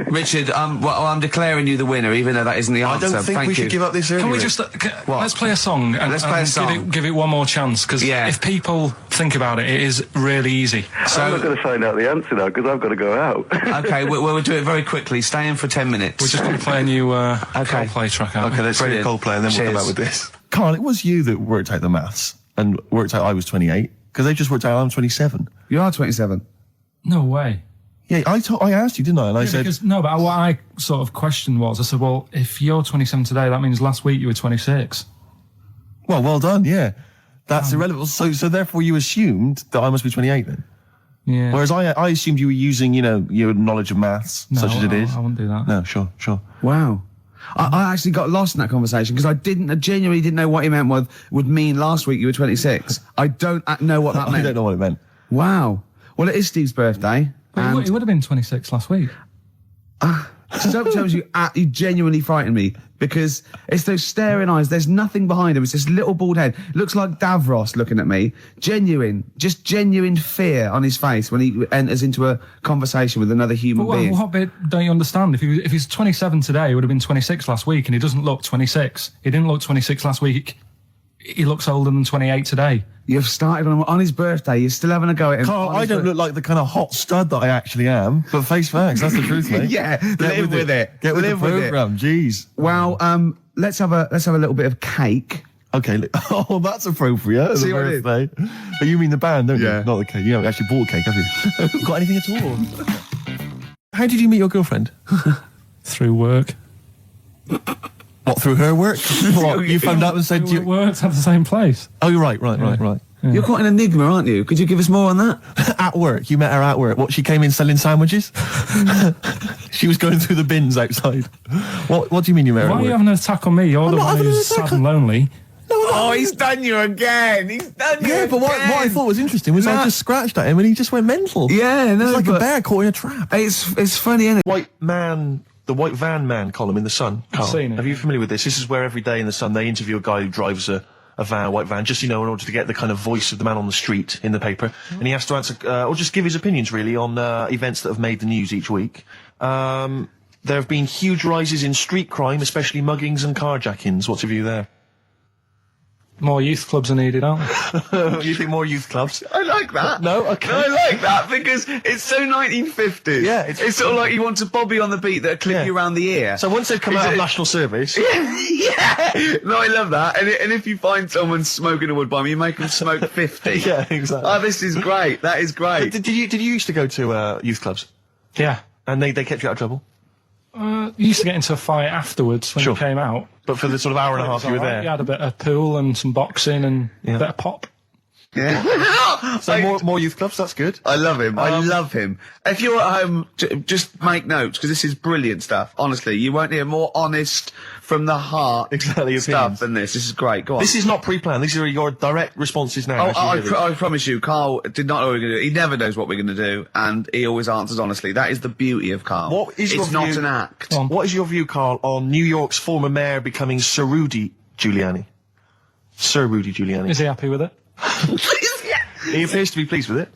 Richard, I'm declaring you the winner, even though that isn't the I answer. don't think Thank we you. should give up this early. Can we Rick. just What? let's play a song and, Let's play a and song. give it one more chance because Yeah. if people think about it, it is really easy. I'm not So, going to find out the answer now because I've got to go out. okay, we'll do it very quickly. Stay in for 10 minutes. We're just going to play a new Okay. Coldplay track out. Okay, let's hear Brilliant. Coldplay and then we'll come Cheers. back with this. Carl, it was you that worked out the maths and worked out I was 28. Because they just worked out I'm 27. You are 27. No way. Yeah, I asked you, didn't I? And I said... But what I sort of questioned was, I said, well, if you're 27 today, that means last week you were 26. Well done, yeah. That's irrelevant. So therefore you assumed that I must be 28 then? Yeah. Whereas I assumed you were using, your knowledge of maths, such as it is. I wouldn't do that. No, sure. Wow. I actually got lost in that conversation because I genuinely didn't know what he meant would mean last week you were 26. I don't know what that meant. I don't know what it meant. Wow. Well, it is Steve's birthday. But he would have been 26 last week. Stuff tells you genuinely frighten me because it's those staring eyes. There's nothing behind him. It's this little bald head. Looks like Davros looking at me. Genuine fear on his face when he enters into a conversation with another human being. What bit don't you understand? If he's 27 today, he would have been 26 last week, and he doesn't look 26. He didn't look 26 last week. He looks older than 28 today. You've started on his birthday. You're still having a go at him. Carl, I don't look like the kind of hot stud that I actually am, but face facts, that's the truth, mate. Yeah, live with it. Get with the programme, jeez. Well, let's have a little bit of cake. Okay, oh, that's appropriate. See the what I did? birthday. But you mean the band, don't Yeah. you? Not the cake. You haven't actually bought a cake, have you? Got anything at all? How did you meet your girlfriend? Through work. What, through her work? What, you found out and said We worked at the same place. Oh, you're right. Yeah. You're quite an enigma, aren't you? Could you give us more on that? At work, you met her at work. What, she came in selling sandwiches? She was going through the bins outside. What do you mean you met her Why at are you work? having an attack on me? You're the not one having an who's attack sad and lonely. Oh, he's done you again. Yeah, but what I thought was interesting was I just scratched at him and he just went mental. Yeah, no, It's like a but bear caught in a trap. It's funny, isn't it? The White Van Man column in The Sun. Carl, seen it. Are you familiar with this? This is where every day in The Sun they interview a guy who drives a white van, just, in order to get the kind of voice of the man on the street in the paper. And he has to answer, or just give his opinions, really, on events that have made the news each week. There have been huge rises in street crime, especially muggings and carjackings. What's your view there? More youth clubs are needed, aren't there? You think more youth clubs? I like that. No? Okay. No, I like that because it's so 1950s. Yeah, it's sort of like you want a bobby on the beat that'll clip you around the ear. So once they've come out of national service... Yeah. No, I love that. And if you find someone smoking a wood bomb, you make them smoke 50. Yeah, exactly. Oh, this is great. That is great. Did you used to go to youth clubs? Yeah. And they kept you out of trouble? You used to get into a fight afterwards when you came out. But for the sort of hour and a half you were there? You had a bit of pool and some boxing and a bit of pop. Yeah. So more youth clubs, that's good. I love him. I love him. If you're at home, just make notes because this is brilliant stuff. Honestly, you won't hear more honest, from the heart Exactly, stuff opinions. than this. This is great. Go on. This is not pre-planned. These are your direct responses now. I promise you, Carl did not know what we we're going to do. He never knows what we're going to do, and he always answers honestly. That is the beauty of Carl. What is it's your not view- an act. What is your view, Carl, on New York's former mayor becoming Sir Rudy Giuliani? Sir Rudy Giuliani. Is he happy with it? He appears to be pleased with it.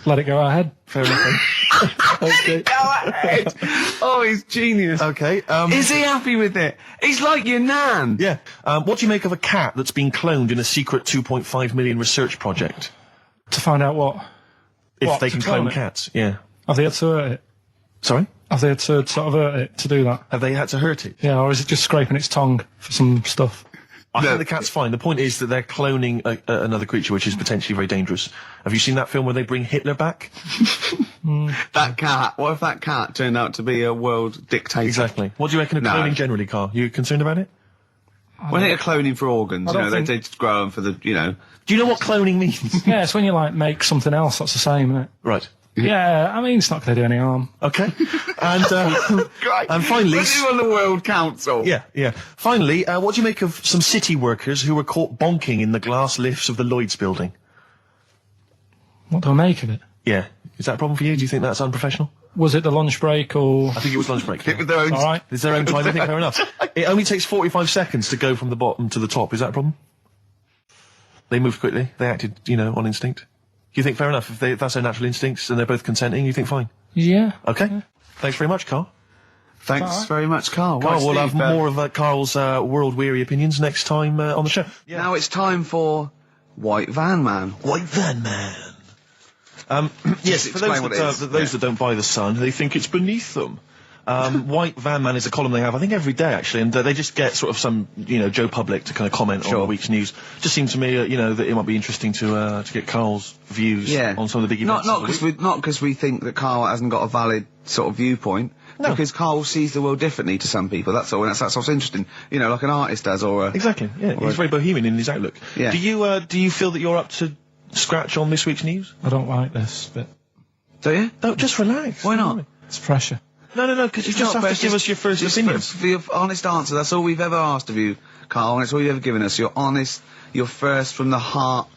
Let it go ahead. Fair enough. Okay. Go ahead. Oh, he's genius. Okay. Is he happy with it? He's like your nan. Yeah. What do you make of a cat that's been cloned in a secret 2.5 million research project? To find out what? If What, they to can clone clone it? cats, yeah. Have they had to hurt it? Sorry? Have they had to sort of hurt it to do that? Have they had to hurt it? Yeah, or is it just scraping its tongue for some stuff? I think the cat's fine. The point is that they're cloning another creature, which is potentially very dangerous. Have you seen that film where they bring Hitler back? That cat. What if that cat turned out to be a world dictator? Exactly. What do you reckon of No. cloning generally, Carl? You concerned about it? When they're cloning for organs, don't think- they just grow them for the, Do you know what cloning means? Yeah, it's when you make something else that's the same, isn't it? Right. Yeah, I mean, it's not going to do any harm. Okay. And Great. and finally, Put him on the World Council. yeah. Finally, what do you make of some city workers who were caught bonking in the glass lifts of the Lloyd's building? What do I make of it? Yeah. Is that a problem for you? Do you think that's unprofessional? Was it the lunch break or... I think it was lunch break. With their own. All right. It's their own time. I think fair enough. It only takes 45 seconds to go from the bottom to the top. Is that a problem? They moved quickly. They acted, on instinct. You think fair enough? If that's their natural instincts and they're both consenting, you think fine? Yeah. Okay. Thanks very much, Carl. Thanks very much, Carl. Carl, Right, we'll Steve, have more of Carl's world-weary opinions next time on the show. Now it's time for White Van Man. White Van Man. Yes, for explain what it is. those that don't buy The Sun, they think it's beneath them. White Van Man is a column they have, I think, every day, actually, and they just get sort of some, Joe Public to kind of comment on the week's news. Just seems to me, that it might be interesting to get Karl's views on some of the big events. Not because we think that Karl hasn't got a valid sort of viewpoint. No. Because Karl sees the world differently to some people, that's all, and that's what's interesting. Like an artist does, or a... Exactly, yeah. He's very bohemian in his outlook. Yeah. Do you feel that you're up to scratch on this week's news? I don't like this bit. Do you? No, just relax. Why not? It's pressure. No, because you just have to give us your first opinion. For your honest answer, that's all we've ever asked of you, Karl, and it's all you've ever given us. Your honest, your first from the heart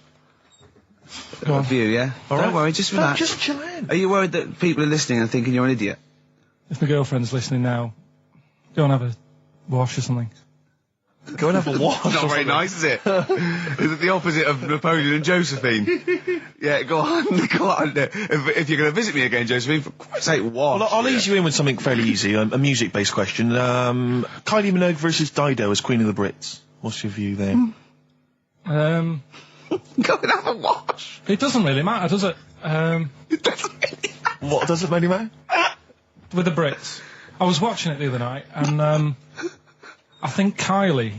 view, yeah? Don't worry, just relax. Just chill in. Are you worried that people are listening and thinking you're an idiot? If my girlfriend's listening now, go and have a wash or something. Go and have a wash. Not very nice, is it? Is it the opposite of Napoleon and Josephine? Yeah, go on. If you're going to visit me again, Josephine, for Christ's sake, wash. Well, I'll ease you in with something fairly easy, a music-based question. Kylie Minogue versus Dido as Queen of the Brits. What's your view there? Go and have a wash. It doesn't really matter, does it? It doesn't really matter. What doesn't really matter? With the Brits. I was watching it the other night, and I think Kylie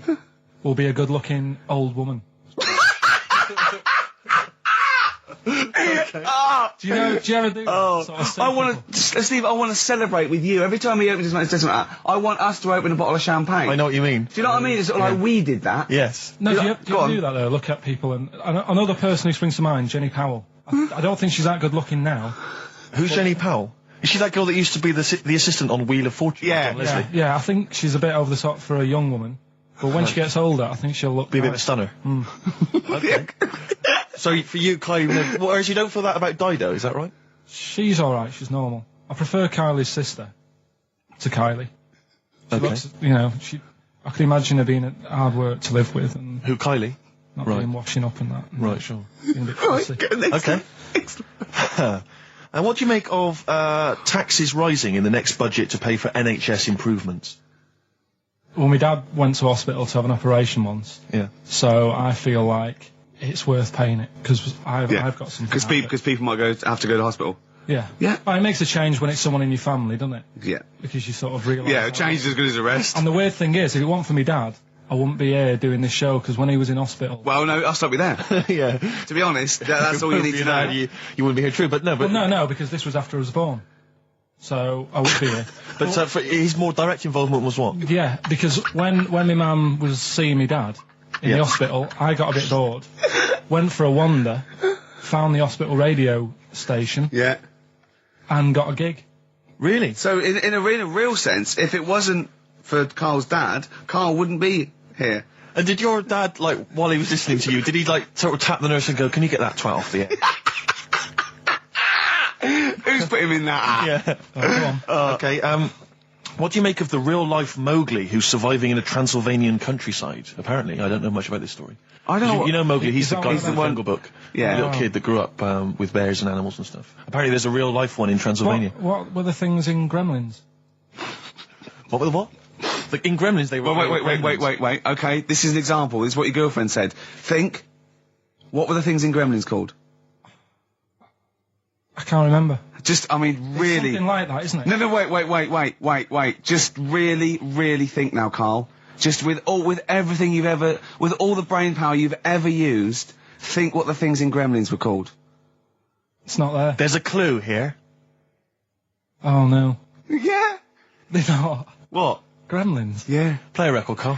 will be a good-looking old woman. Do you ever do that? Sort of I want to, Steve, I want to celebrate with you. Every time he opens his mouth, it doesn't matter. I want us to open a bottle of champagne. I know what you mean. Do you know what I mean? It's sort of like we did that. Yes. No, do you do that though? Look at people, and another person who springs to mind, Jenny Powell. I don't think she's that good-looking now. Who's Jenny Powell? Is she that girl that used to be the assistant on Wheel of Fortune? Yeah, I think she's a bit over the top for a young woman. But when she gets older, I think she'll look... Be a bit of a stunner. Okay. So, for you, Kylie, whereas you don't feel that about Dido, is that right? She's alright, she's normal. I prefer Kylie's sister to Kylie. She looks, I can imagine her being hard work to live with. And who, Kylie? Not being washing up and that. Right, sure. Being a bit fussy. Okay. And what do you make of taxes rising in the next budget to pay for NHS improvements? Well, my dad went to hospital to have an operation once. Yeah. So I feel like it's worth paying it, because I've got something. Because people might have to go to hospital. Yeah. Yeah. Well, it makes a change when it's someone in your family, doesn't it? Yeah. Because you sort of realise... Yeah, a change is as good as a rest. And the weird thing is, if it weren't for me dad, I wouldn't be here doing this show, because when he was in hospital... Well, no, I'll stop you there. Yeah. To be honest, that's all you need to know. You wouldn't be here, true, but no, but... Well, no, because this was after I was born. So, I would be here. But his more direct involvement was what? Yeah, because when my mum was seeing me dad in the hospital, I got a bit bored, went for a wander, found the hospital radio station... Yeah. And got a gig. Really? So, in a real sense, if it wasn't for Karl's dad, Karl wouldn't be here. And did your dad, while he was listening to you, did he, sort of tap the nurse and go, can you get that twat off the air? Who's put him in that? Yeah. Oh, go on. Okay, what do you make of the real-life Mowgli who's surviving in a Transylvanian countryside? Apparently, I don't know much about this story. I don't know. You know Mowgli, he's the guy He's from the Jungle Book. Yeah. The little kid that grew up with bears and animals and stuff. Apparently there's a real-life one in Transylvania. What were the things in Gremlins? What were the what? In Gremlins they were... Wait. Okay, this is an example. This is what your girlfriend said. Think. What were the things in Gremlins called? I can't remember. Really... Something like that, isn't it? No, wait. Just really think now, Karl. Just with everything with all the brain power you've ever used, think what the things in Gremlins were called. It's not there. There's a clue here. Oh, no. Yeah. They're not. What? Gremlins. Yeah. Play a record, Karl.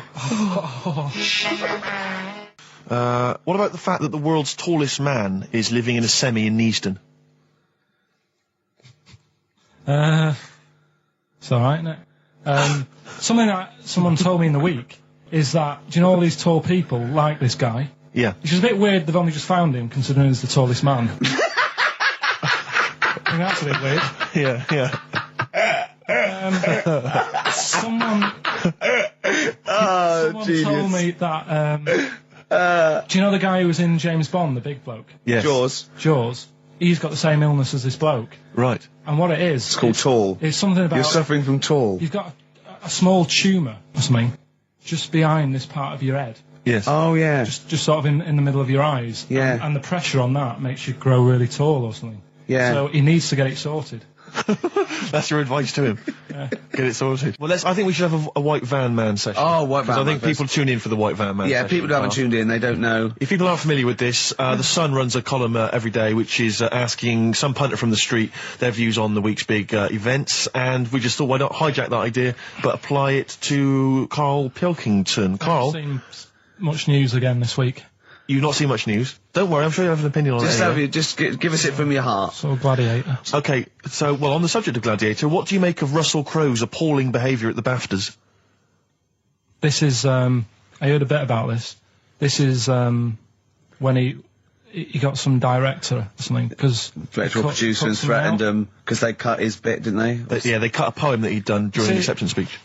What about the fact that the world's tallest man is living in a semi in Neasden? It's alright, isn't it? Something that someone told me in the week is that, do you know all these tall people like this guy? Yeah. Which is a bit weird they've only just found him, considering he's the tallest man. I think that's a bit weird. Yeah. Someone genius. told me that, do you know the guy who was in James Bond, the big bloke? Yes. Jaws. He's got the same illness as this bloke. Right. And what it is... It's called tall. It's something about... You're suffering from tall. You've got a small tumour or something just behind this part of your head. Yes. Oh, yeah. Just sort of in the middle of your eyes. Yeah. And the pressure on that makes you grow really tall or something. Yeah. So he needs to get it sorted. That's your advice to him. Get it sorted. Well, I think we should have a white van man session. Oh, white van I think man people tune in for the white van man Yeah, session. people who haven't tuned in, they don't know. If people aren't familiar with this, The Sun runs a column every day which is asking some punter from the street their views on the week's big events, and we just thought, why not hijack that idea but apply it to Karl Pilkington. Karl, Seen much news again this week. you've not seen much news. Don't worry, I'm sure you have an opinion on it. Anyway. Give us it from your heart. So Gladiator. Okay, so, well, on the subject of Gladiator, what do you make of Russell Crowe's appalling behaviour at the BAFTAs? This is, I heard a bit about this. This is, when he got some director or something, because... Director or producer and threatened them, because they cut his bit, didn't they? They cut a poem that he'd done during the acceptance speech.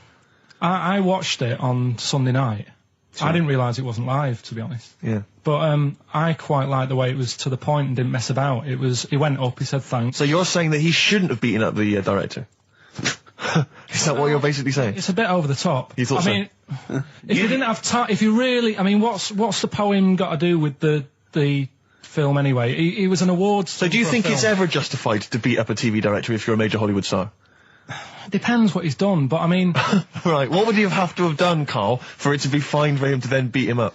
I watched it on Sunday night. Sure. I didn't realise it wasn't live, to be honest. Yeah. But, I quite liked the way it was to the point and didn't mess about. He went up, he said thanks. So you're saying that he shouldn't have beaten up the director? Is that what you're basically saying? It's a bit over the top. You thought I mean, if you didn't have time, if you really, I mean, what's the poem got to do with the film anyway? He was an awards. So do you think it's ever justified to beat up a TV director if you're a major Hollywood star? Depends what he's done, but I mean... Right, what would he have to have done, Karl, for it to be fine for him to then beat him up?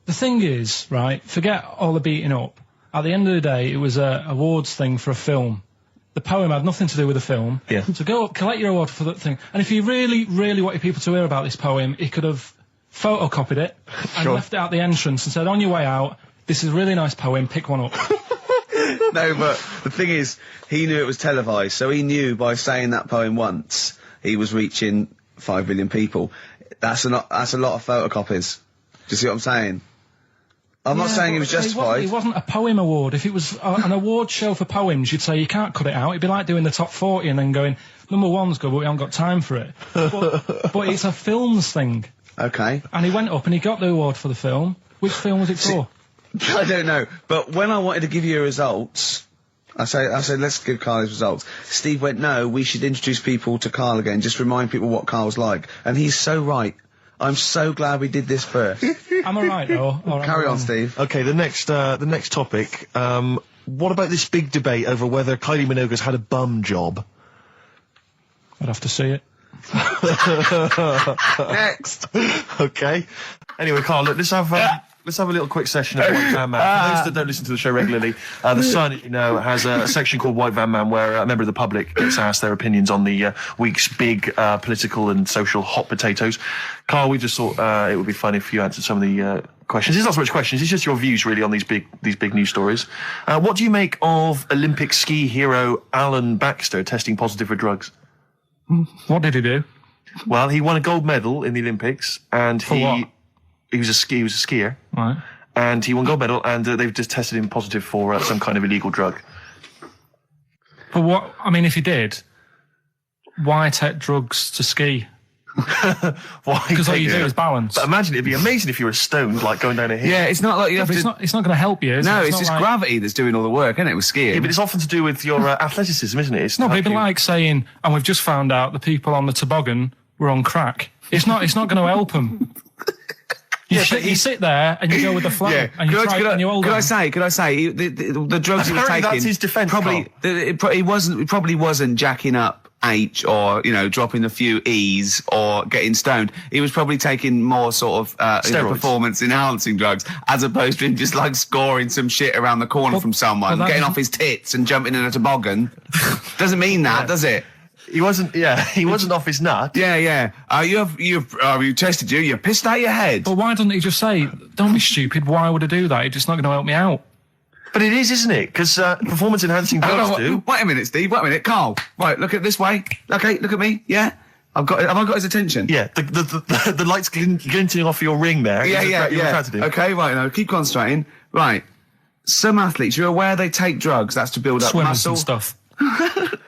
The thing is, right, forget all the beating up. At the end of the day, it was a awards thing for a film. The poem had nothing to do with the film. Yeah. So go up, collect your award for that thing. And if he really, really wanted people to hear about this poem, he could have photocopied it and left it at the entrance and said, on your way out, this is a really nice poem, pick one up. No, but the thing is, he knew it was televised, so he knew by saying that poem once, he was reaching 5 billion people. That's a lot of photocopies. Do you see what I'm saying? I'm not saying he was justified. It wasn't a poem award. If it was an award show for poems, you'd say you can't cut it out. It'd be like doing the top 40 and then going, number one's good, but we haven't got time for it. But it's a films thing. Okay. And he went up and he got the award for the film. Which film was it for? I don't know, but when I wanted to give you results, I said, let's give Karl his results. Steve went, no, we should introduce people to Karl again, just remind people what Karl's like. And he's so right. I'm so glad we did this first. Am I right, though? Carry on, Steve. Okay, the next topic, what about this big debate over whether Kylie Minogue's had a bum job? I'd have to see it. Next. Okay. Anyway, Karl, look, let's have a little quick session of White Van Man. For those that don't listen to the show regularly, The Sun, as you know, has a section called White Van Man where a member of the public gets asked their opinions on the week's big political and social hot potatoes. Karl, we just thought it would be fun if you answered some of the questions. It's not so much questions, it's just your views really on these big news stories. What do you make of Olympic ski hero Alan Baxter testing positive for drugs? What did he do? Well, he won a gold medal in the Olympics, and what? He was a skier. Right. And he won gold medal, and they've just tested him positive for some kind of illegal drug. But what, I mean, if he did, why take drugs to ski? Why? Because all you do is balance. But imagine, it'd be amazing if you were stoned, like going down a hill. Yeah, it's not like you have But to... it's not going to help you, is it? No, it's not just like... gravity that's doing all the work, isn't it, with skiing? Yeah, but it's often to do with your athleticism, isn't it? It's No, to but it'd help be you. like saying, and we've just found out the people on the toboggan were on crack. It's not going to help them. You sit there and you go with the flow, and you try and you hold Could on. I say, the drugs he was Apparently taking... that's his defence, Probably, it probably wasn't jacking up H or, dropping a few E's or getting stoned. He was probably taking more sort of, performance enhancing drugs, as opposed to him just like scoring some shit around the corner from someone, getting off his tits and jumping in a toboggan. Doesn't mean that, does it? He wasn't off his nut. Yeah. You tested you pissed out your head. But why doesn't he just say, don't be stupid, why would I do that? It's just not going to help me out. But it is, isn't it? Because performance-enhancing drugs do. Wait a minute, Steve. Wait a minute, Karl. Right, look at this way. Okay, look at me. Yeah, have I got his attention? Yeah, the lights glinting off your ring there. Yeah. To Okay, right. Now keep concentrating. Right. Some athletes, you're aware they take drugs. That's to build up Swimmers muscle and stuff.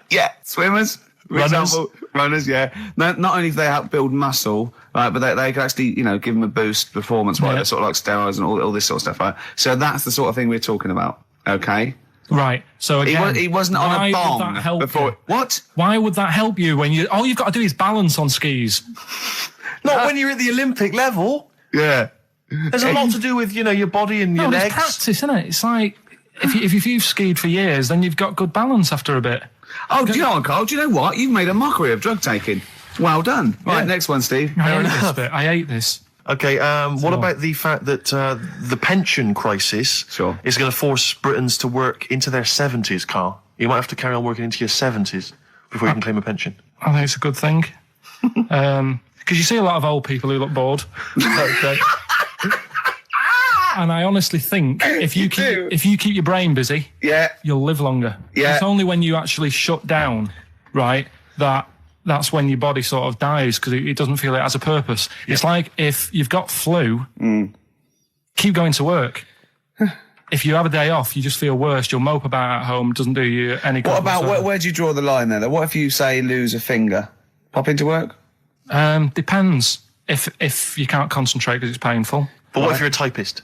Yeah, swimmers. For example, runners, yeah. Not only do they help build muscle, right, but they can actually, give them a boost performance, right? Yeah. They're sort of like steroids and all this sort of stuff, right? So that's the sort of thing we're talking about, okay? Right. So again, he wasn't on a why bong would that help before. you? What? Why would that help you when all you've got to do is balance on skis? Not when you're at the Olympic level. Yeah. There's a lot to do with, your body and your No, legs. it's practice, isn't it? It's like, if you've skied for years, then you've got good balance after a bit. Oh, do you know what, Carl? Do you know what? You've made a mockery of drug taking. Well done. Right, next one, Steve. I hate this bit. I hate this. Okay, what about the fact that the pension crisis Sure. is going to force Britons to work into their 70s, Carl? You might have to carry on working into your 70s before you can claim a pension. I think it's a good thing. Because you see a lot of old people who look bored. Okay. And I honestly think if you keep your brain busy, Yeah. you'll live longer. Yeah. It's only when you actually shut down, right, that's when your body sort of dies because it doesn't feel it has a purpose. It's like if you've got flu, keep going to work. If you have a day off, you just feel worse. You'll mope about at home. Doesn't do you any good. What about whatsoever. where do you draw the line there? What if you say lose a finger? Pop into work? Depends. If you can't concentrate because it's painful. But what if you're a typist?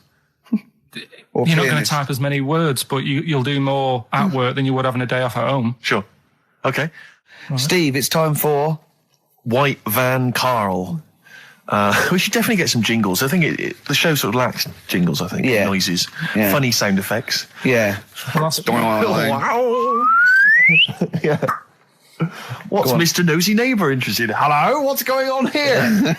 Or You're not going to pianist? type as many words, but you'll do more at work than you would having a day off at home. Sure. Okay. Steve, it's time for... White Van Carl. We should definitely get some jingles. I think the show sort of lacks jingles, I think. Yeah. Noises. Yeah. Funny sound effects. Yeah. Well, that's Wow. Yeah. What's Mr. Nosy Neighbour interested in? Hello, what's going on here?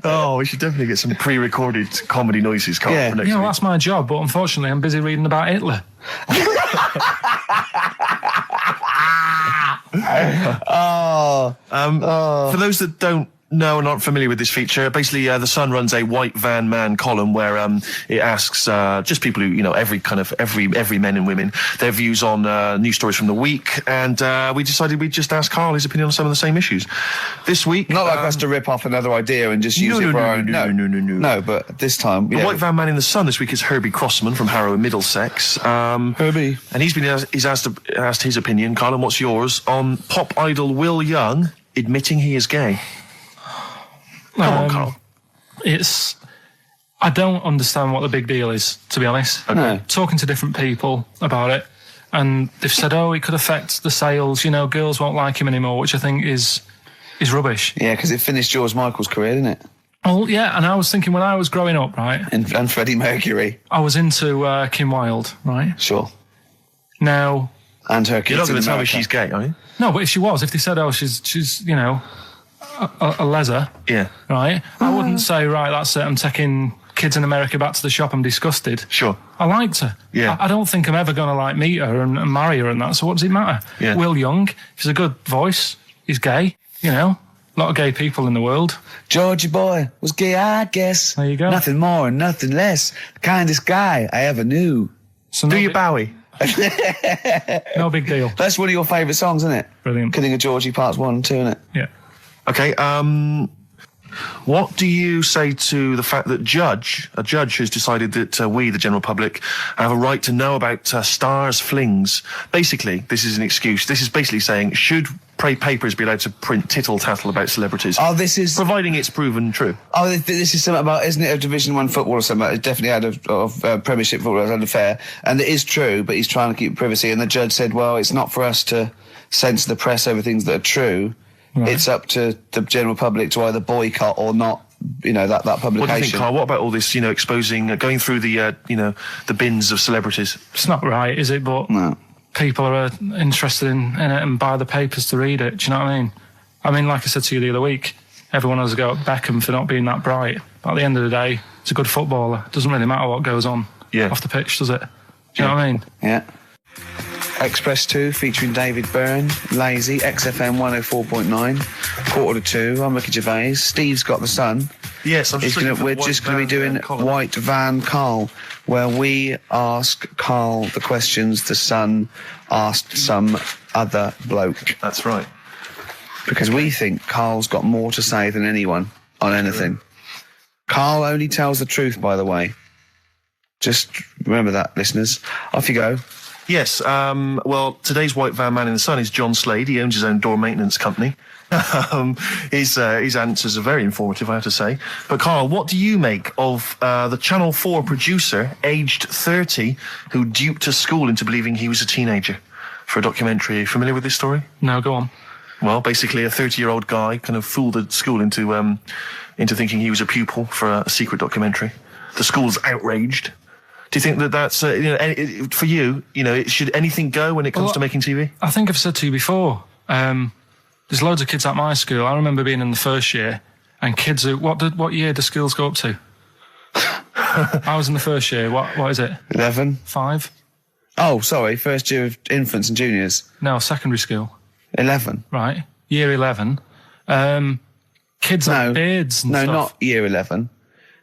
Oh, we should definitely get some pre-recorded comedy noises, Carl, Yeah. for next you know, week. that's my job, but unfortunately I'm busy reading about Hitler. For those that don't know and aren't familiar with this feature, basically The Sun runs a White Van Man column where it asks just people who, you know, every men and women, their views on news stories from the week, and we decided we'd just ask Carl his opinion on some of the same issues. This week... Not like us to rip off another idea and just use it for our own... No. No, but this time... The White Van Man in the Sun this week is Herbie Crossman from Harrow in Middlesex. Herbie. And he's asked his opinion, Carl, and what's yours, on pop idol Will Young admitting he is gay. Come on, Carl. I don't understand what the big deal is, to be honest. No. Talking to different people about it, and they've said, oh, it could affect the sales, you know, girls won't like him anymore, which I think is rubbish. Yeah, because it finished George Michael's career, didn't it? Well, yeah, and I was thinking when I was growing up, right, And Freddie Mercury. I was into Kim Wilde, right? Sure. Now, And her kids You're not going in to tell me America. she's gay, are you? no, but if she was, if they said, oh, she's you know, a leser, Yeah. right, I wouldn't say, right, that's it, I'm taking kids in America back to the shop, I'm disgusted. Sure. I liked her. Yeah. I don't think I'm ever going to, like, meet her and marry her and that, so what does it matter? Yeah. Will Young, he's a good voice, he's gay, you know, a lot of gay people in the world. Georgie boy was gay, I guess. There you go. Nothing more and nothing less. The kindest guy I ever knew. So no Do you big- Bowie? No big deal. That's one of your favourite songs, isn't it? Brilliant. Killing a Georgie Parts 1 and 2, isn't it? Yeah. Okay, what do you say to the fact that a judge has decided that we, the general public, have a right to know about stars' flings? Basically, this is an excuse. This is basically saying, should papers be allowed to print tittle-tattle about celebrities? Oh, this is... Providing it's proven true. Oh, this is something about, isn't it, a Division 1 football or something? It definitely had a Premiership football, it had an affair. And it is true, but he's trying to keep privacy. And the judge said, well, it's not for us to censor the press over things that are true. Right. It's up to the general public to either boycott or not, you know, that publication. What do you think, Carl? What about all this, you know, exposing, going through the, the bins of celebrities? It's not right, is it? But No. people are interested in it and buy the papers to read it. Do you know what I mean? I mean, like I said to you the other week, everyone has a go at Beckham for not being that bright. But at the end of the day, he's a good footballer. It doesn't really matter what goes on off the pitch, does it? Do you know what I mean? Yeah. Express 2 featuring David Byrne, Lazy, XFM 104.9, 1:45. I'm Ricky Gervais. Steve's got the Sun. Yes, I'm just We're just going to be doing White Van Carl, where we ask Carl the questions the Sun asked some other bloke. That's right. Because we think Carl's got more to say than anyone on anything. Carl only tells the truth, by the way. Just remember that, listeners. Off you go. Yes, well, today's White Van Man in the Sun is John Slade. He owns his own door maintenance company. His answers are very informative, I have to say. But, Carl, what do you make of the Channel 4 producer, aged 30, who duped a school into believing he was a teenager for a documentary? Are you familiar with this story? No, go on. Well, basically, a 30-year-old guy kind of fooled the school into thinking he was a pupil for a secret documentary. The school's outraged. Do you think that that's, for you, should anything go when it comes to making TV? I think I've said to you before, there's loads of kids at my school. I remember being in the first year, and kids who, what year do schools go up to? I was in the first year. What is it? 11. 5? Oh, sorry, first year of infants and juniors. No, secondary school. 11. Right, year 11. Kids have beards and stuff. No, not year 11.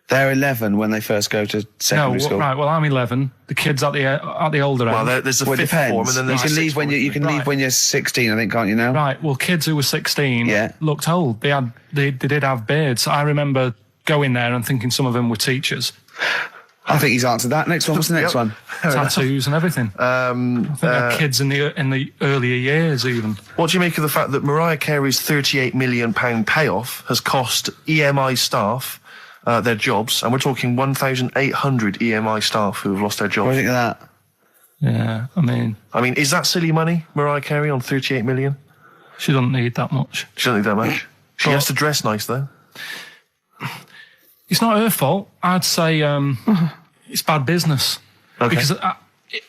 They're 11 when they first go to secondary school. Right, well, I'm 11. The kids at the older end. Well, there's a Well, it fifth form, depends. and then there's You can leave when you're 16, I think, can't you now? Right, well, kids who were 16 Yeah. looked old. They did have beards. I remember going there and thinking some of them were teachers. I think he's answered that. Next one. What's the next one? Tattoos and everything. I think they're kids in the earlier years even. What do you make of the fact that Mariah Carey's £38 million payoff has cost EMI staff their jobs, and we're talking 1,800 EMI staff who have lost their jobs? What do you think of that? Yeah, I mean, is that silly money, Mariah Carey, on 38 million? She doesn't need that much. She doesn't need that much. She has to dress nice, though. It's not her fault. I'd say it's bad business. Okay. Because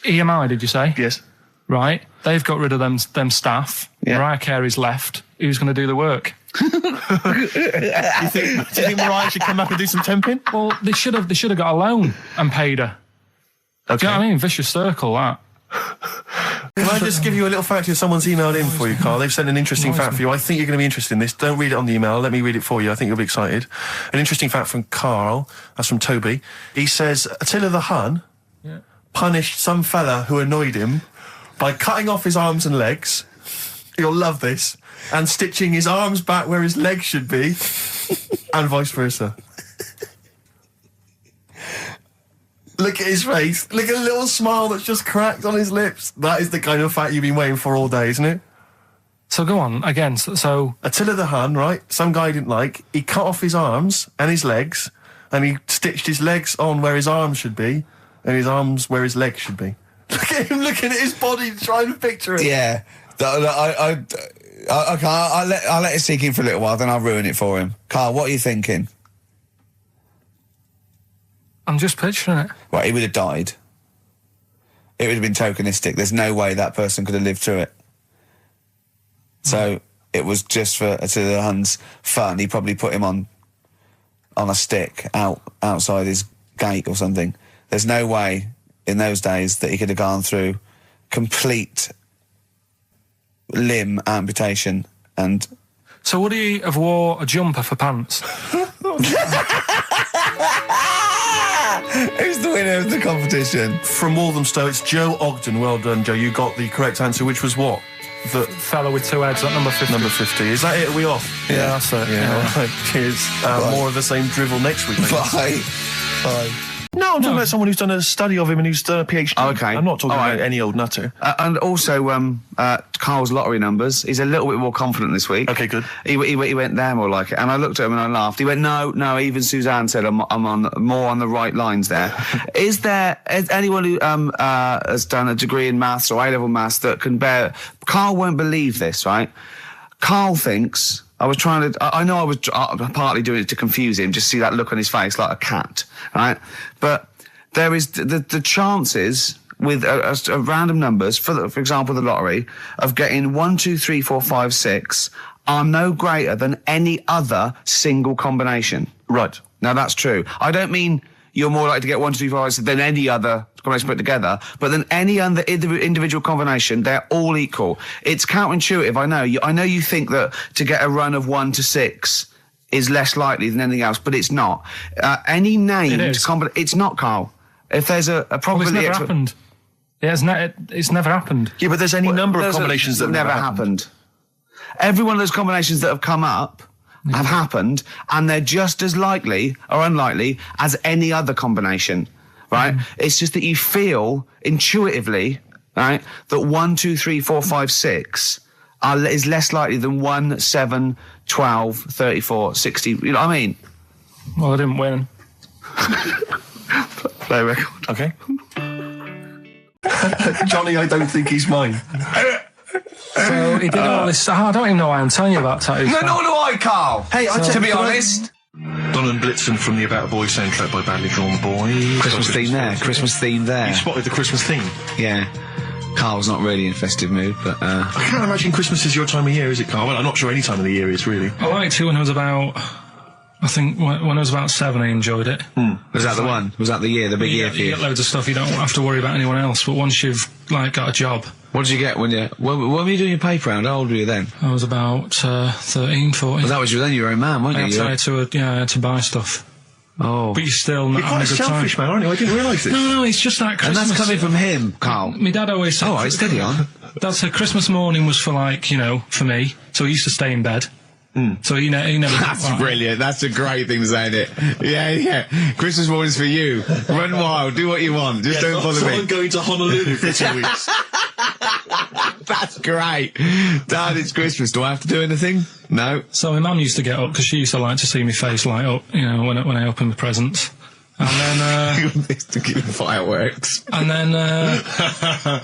EMI, did you say? Yes. Right. They've got rid of them staff. Yeah. Mariah Carey's left. Who's going to do the work? Do you think Mariah should come back and do some temping? Well, they should have got a loan and paid her. Okay. Do you know what I mean? Vicious circle, that. Can I just give you a little fact here? Someone's emailed in for you, Carl. They've sent an interesting fact for you. I think you're going to be interested in this. Don't read it on the email. Let me read it for you. I think you'll be excited. An interesting fact from Carl. That's from Toby. He says, Attila the Hun punished some fella who annoyed him by cutting off his arms and legs. You'll love this. And stitching his arms back where his legs should be. And vice versa. Look at his face. Look at the little smile that's just cracked on his lips. That is the kind of fact you've been waiting for all day, isn't it? So go on, again, so... Attila the Hun, right? Some guy he didn't like. He cut off his arms and his legs, and he stitched his legs on where his arms should be, and his arms where his legs should be. Look at him looking at his body, trying to picture it. Yeah. I'll let it sink in for a little while, then I'll ruin it for him. Carl, what are you thinking? I'm just picturing it. Right, he would have died. It would have been tokenistic. There's no way that person could have lived through it. So it was just for Attila the Hun's fun. He probably put him on a stick outside his gate or something. There's no way in those days that he could have gone through complete limb amputation and... So would he have wore a jumper for pants? Who's the winner of the competition? From Walthamstow, it's Joe Ogden. Well done, Joe. You got the correct answer, which was what? The fellow with two heads at number 50. Number 50. Is that it? Are we off? Yeah, that's it. Yeah. All right. Cheers. More of the same drivel next week. Bye. Bye. No, I'm talking about someone who's done a study of him and who's done a PhD. Oh, okay. I'm not talking All right. about any old nutter. And also, Carl's lottery numbers. He's a little bit more confident this week. Okay, good. He went there more like it. And I looked at him and I laughed. He went, no, even Suzanne said I'm on more on the right lines there. Is anyone who has done a degree in maths or A-level maths that can bear... Carl won't believe this, right? Carl thinks... I know I was partly doing it to confuse him, just see that look on his face like a cat, right? But there is the chances with a random numbers, for example, the lottery, of getting 1, 2, 3, 4, 5, 6 are no greater than any other single combination. Right. Now that's true. I don't mean you're more likely to get 1, 2, 3, 4, 5, 6 than any other combination put together, but than any other individual combination, they're all equal. It's counterintuitive, I know. I know you think that to get a run of 1 to 6 is less likely than anything else, but it's not. Any named combination... It's not, Carl. If there's a probability... Well, it's never happened. It's never happened. Yeah, but there's any number of combinations that never happened. Every one of those combinations that have come up have happened, and they're just as likely or unlikely as any other combination, right? It's just that you feel intuitively, right, that 1, 2, 3, 4, 5, 6 is less likely than 1, 7, 12, 34, 60. You know what I mean? Well, I didn't win. Play record. Okay. Johnny, I don't think he's mine. So he did all this... I don't even know why I'm telling you about tattoos. No, nor do I, Carl. Hey, to be honest... Don Blitzen from the About a Boy soundtrack by Badly Drawn Boy. Christmas theme there. Christmas theme there. You spotted the Christmas theme. Yeah. Carl's not really in festive mood, but I can't imagine Christmas is your time of year, is it, Carl? Well, I'm not sure any time of the year is, really. I liked it when I was about... I think when I was about 7, I enjoyed it. was that the one? Was that the year, the big year for You you? get loads of stuff, you don't have to worry about anyone else, but once you've, like, got a job... What did you get when you... When were you doing your paper round? How old were you then? I was about 13, 14. Well, that was then you were a man, weren't I you? had to buy stuff. Oh. But you're still not You're having quite a a good time. selfish man, aren't you? I didn't realise this. No, it's just that And Christmas... that's coming from him, Carl. My dad always said... All right, steady on. Dad said Christmas morning was for, like, you know, for me. So he used to stay in bed. So he never... That's brilliant. That's a great thing to say, isn't it? Yeah. Christmas morning's for you. Run wild. Do what you want. Just don't bother me. I'm going to Honolulu for 2 weeks. That's great. Dad, it's Christmas. Do I have to do anything? No. So my mum used to get up because she used to like to see my face light up, you know, when I opened the presents. And then, to keep the fireworks. and then I'd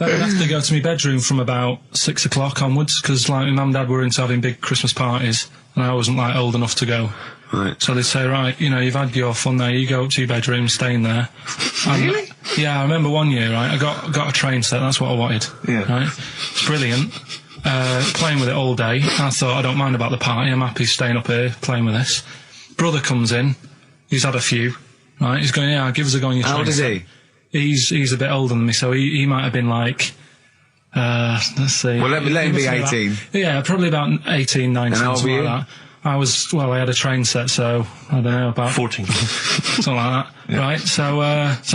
have to go to my bedroom from about 6 o'clock onwards because, like, my mum and dad were into having big Christmas parties, and I wasn't, like, old enough to go. Right. So they'd say, right, you know, you've had your fun there, you go up to your bedroom, stay in there. Really? Yeah, I remember one year, right, I got a train set, that's what I wanted. Yeah. Right? It's brilliant. Playing with it all day. I thought, I don't mind about the party, I'm happy staying up here playing with this. Brother comes in, he's had a few, right, he's going, yeah, give us a go on your train. How old is he? He's a bit older than me, so he might have been like, let's see. Well, let him be He must 18. about- yeah, probably about 18, 19, And how old something were like that. I had a train set, so, I don't know, about 14. something like that, right? So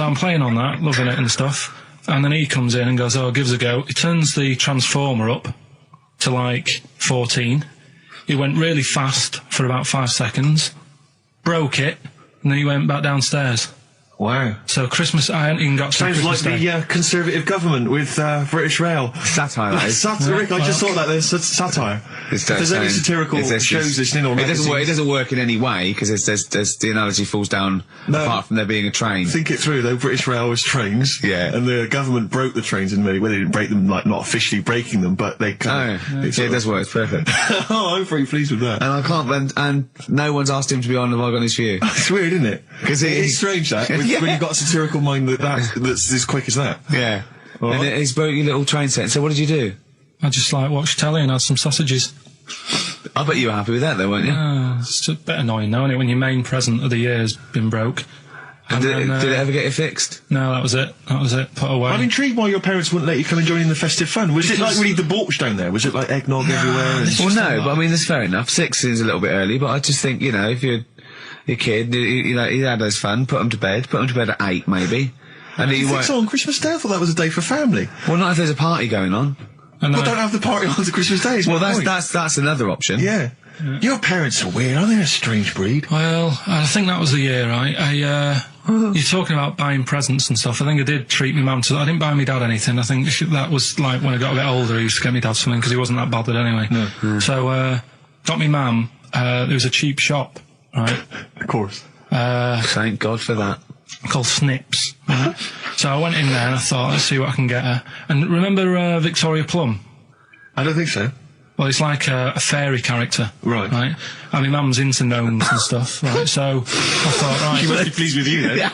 I'm playing on that, loving it and stuff, and then he comes in and goes, oh, give us a go. He turns the transformer up to, like, 14. He went really fast for about 5 seconds, broke it, and then he went back downstairs. Wow. So Christmas, I hadn't even got to Sounds like Christmas Day. the Conservative government with British Rail. Satire, that is. Rick, I just thought that there's satire. It's If there's any saying- satirical it's- shows listening or it doesn't work. It magazines, doesn't work in any way because there's the analogy falls down No. apart from there being a train. think it through though. British Rail was trains, Yeah. and the government broke the trains in many. Well, they didn't break them, like not officially breaking them, but they kind of. it does work. It's perfect. Oh, I'm very pleased with that. And I can't. And no one's asked him to be on Have I Got News For You? It's weird, isn't it? 'Cause it- it's strange that when you've got a satirical mind that's as quick as that. Yeah. All And right. he's broke your little train set. So what did you do? I just, like, watched telly and had some sausages. I bet you were happy with that, though, weren't you? It's a bit annoying, though, isn't it, when your main present of the year has been broke. And did then, it ever get it fixed? No, that was it. Put away. I'm intrigued why your parents wouldn't let you come and join in the festive fun. Was it like really debauched down there? Was it like eggnog everywhere? And Well, no, but I mean, that's fair enough. 6 seems a little bit early, but I just think, you know, if you're your kid, you know, he had his fun, put him to bed at 8, maybe. And you he think won't. so on Christmas Day? I thought that was a day for family. Well, not if there's a party going on. And Well, don't have the party on to Christmas Day. is Well, my point. that's another option. Yeah. Your parents are weird, aren't they? A strange breed. Well, I think that was the year, right? You're talking about buying presents and stuff. I think I did treat my mum to... I didn't buy my dad anything. I think that was, like, when I got a bit older, I used to get my dad something because he wasn't that bothered anyway. No. So, got me mum, there was a cheap shop, right? Of course. Thank God for that. Called Snips. Right? So I went in there and I thought, let's see what I can get her. And remember Victoria Plum? I don't think so. Well, it's like a fairy character. Right. Right? And my mum's into gnomes and stuff, right? So I thought, right... She must be pleased with you then.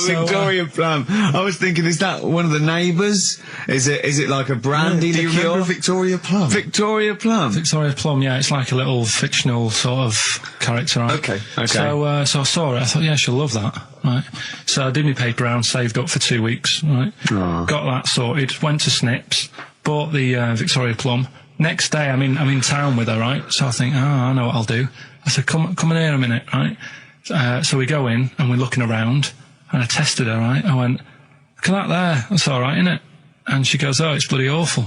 Victoria Plum. I was thinking, is that one of the neighbours? Is it like a brandy Do you liqueur? remember Victoria Plum? Victoria Plum. Victoria Plum, yeah, it's like a little fictional sort of character, right? Okay. So I saw it, I thought, yeah, she'll love that, right? So I did my paper round, saved up for 2 weeks, right? Aw. Got that sorted, went to Snips, bought the Victoria Plum. Next day, I'm in town with her, right? So I think, I know what I'll do. I said, come in here a minute, right? So we go in, and we're looking around, and I tested her, right? I went, look at that there, that's alright, innit? And she goes, oh, it's bloody awful.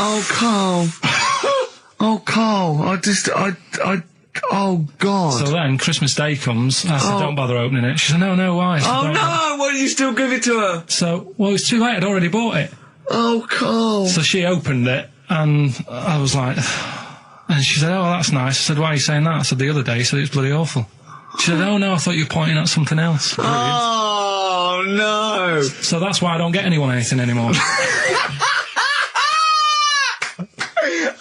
Oh, Carl. Oh, Carl. Oh, God. So then Christmas Day comes, I said, don't bother opening it. She said, no, why? I said, Oh, "Don't bother." no! Why did you still give it to her? So, well, it's too late, I'd already bought it. Oh, Carl. So she opened it, and I was like, and she said, oh, that's nice. I said, why are you saying that? I said, the other day, you said it's bloody awful. She said, oh, no, I thought you were pointing at something else. Oh, no. So that's why I don't get anyone anything anymore.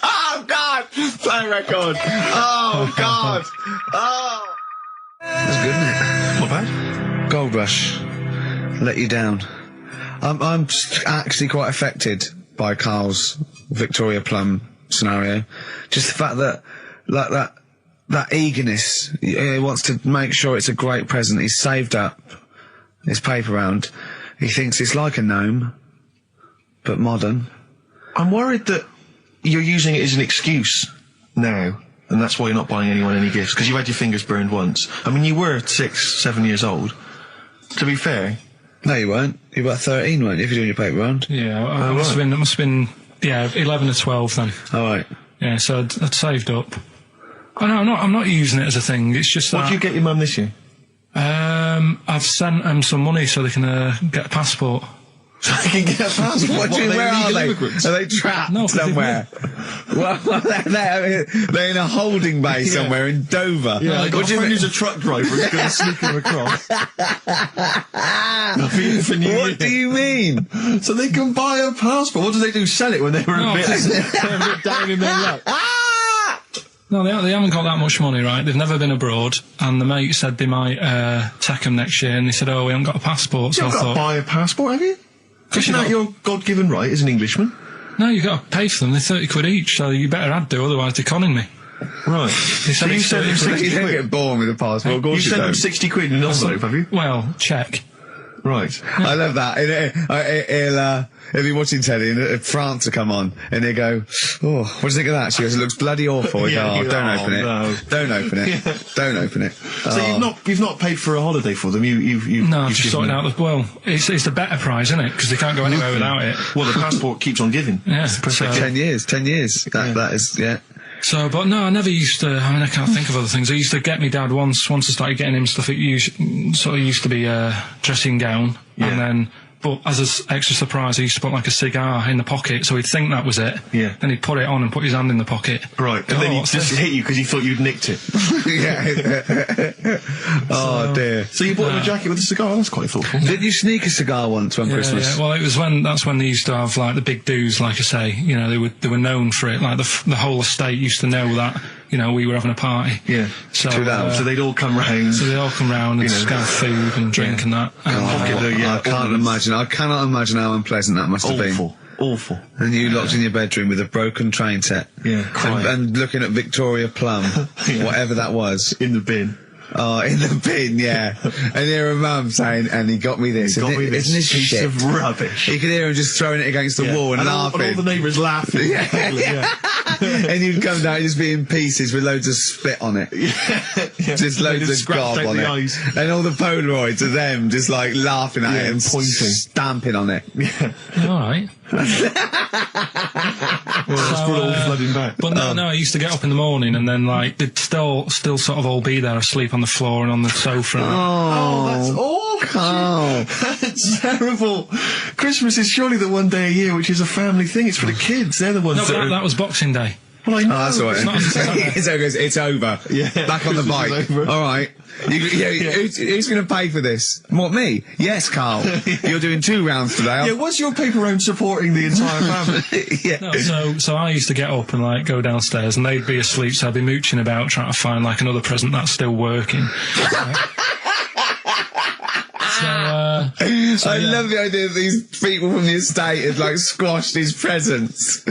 Oh, God. So my record. Oh, God. Oh. That's good, isn't it? Not bad. Gold Rush. Let you down. I'm actually quite affected by Carl's Victoria Plum scenario. Just the fact that, like, that eagerness, he wants to make sure it's a great present. He's saved up his paper round. He thinks it's like a gnome, but modern. I'm worried that you're using it as an excuse now, and that's why you're not buying anyone any gifts, because you had your fingers burned once. I mean, you were 6, 7 years old. To be fair. No, you weren't. You were about 13, weren't you, if you're doing your paper round? Yeah, I must have been, yeah, 11 or 12 then. All right. Yeah, so I'd saved up. Oh, no, I'm not using it as a thing. It's just that. What did you get your mum this year? I've sent them some money so they can get a passport. So they can get a passport? What do you, where are they? Immigrants? Are they trapped No, somewhere? Well, they're in a holding bay somewhere in Dover. Yeah, I got What a do you friend mean? who's a truck driver who's going to sneak them across. For New Year. What do you mean? So they can buy a passport. What do they do? Sell it when they were No, a bit 'cause- they're a bit down in their luck? No, they haven't got that much money, right? They've never been abroad, and the mate said they might take them next year, and they said, oh, we haven't got a passport, so You've I got to thought, buy a passport, have you? Isn't that your God-given right as an Englishman? no, you've got to pay for them, they're 30 quid each, so you better add do, otherwise they're conning me. Right. They said So you it's sent them 30 quid. 60 You don't quid? get born with a passport, of You course you sent them don't. 60 quid in an envelope, have you? Well, check. Right. I love that. He'll be watching telly and France will come on and he'll go, oh, what do you think of that? She goes, it looks bloody awful. I go, Yeah, oh, you- don't oh, open it. no. Don't open it. Don't open it. So you've not paid for a holiday for them. You've No, I've you've just given sorted them- out well, it's the better prize, isn't it? Because they can't go anywhere without it. Well, the passport keeps on giving. Yeah, It's the perfect so- 10 years. That is, yeah. So, but no, I never used to, I mean, I can't think of other things. I used to get me dad once I started getting him stuff, it sort of used to be a dressing gown, and then, but as an extra surprise, he used to put like a cigar in the pocket, so he'd think that was it. Yeah. Then he'd put it on and put his hand in the pocket. Right, and then he what's just this? hit you because he thought you'd nicked it. Yeah. Oh, dear. So you bought him a jacket with a cigar? That's quite thoughtful. Did you sneak a cigar once one Christmas? Yeah, well, it was that's when they used to have like the big do's, like I say, you know, they were known for it, like the whole estate used to know that, you know, we were having a party. Yeah. So, Too loud. So they'd all come round. so they all come round and You know. just have food and drink and that. Pocket the, I can't imagine. I cannot imagine how unpleasant that must have been. Awful. And you locked in your bedroom with a broken train set. Yeah, crying. And looking at Victoria Plum, Yeah. whatever that was. In the bin. Oh, in the bin, yeah. And hear a mum saying, and he got me this. Got me Isn't this this piece shit? of rubbish. You could hear him just throwing it against the wall and all laughing. the neighbours laughing. Yeah. And you'd come down and just be in pieces with loads of spit on it. Just loads of gob on it. Eyes. And all the Polaroids of them just like laughing at Yeah, it and pointing. stamping on it. All right. Well, that's brought it all flooding back. But no, I used to get up in the morning and then like they'd still sort of all be there asleep on the floor and on the sofa. Oh, that's awful. Oh. That's terrible. Christmas is surely the one day a year which is a family thing. It's for the kids. They're the ones No, but that are... that was Boxing Day. Well, I know. Oh, that's all right. It's not- It's over. It's over. Yeah. Back on the Christmas bike. is over. All right. Who's going to pay for this? What, me? Yes, Carl. You're doing 2 rounds today. Yeah, was your paper round supporting the entire family? Yeah. No, so I used to get up and like go downstairs and they'd be asleep, so I'd be mooching about trying to find like another present that's still working. I love the idea that these people from the estate had like squashed his presents.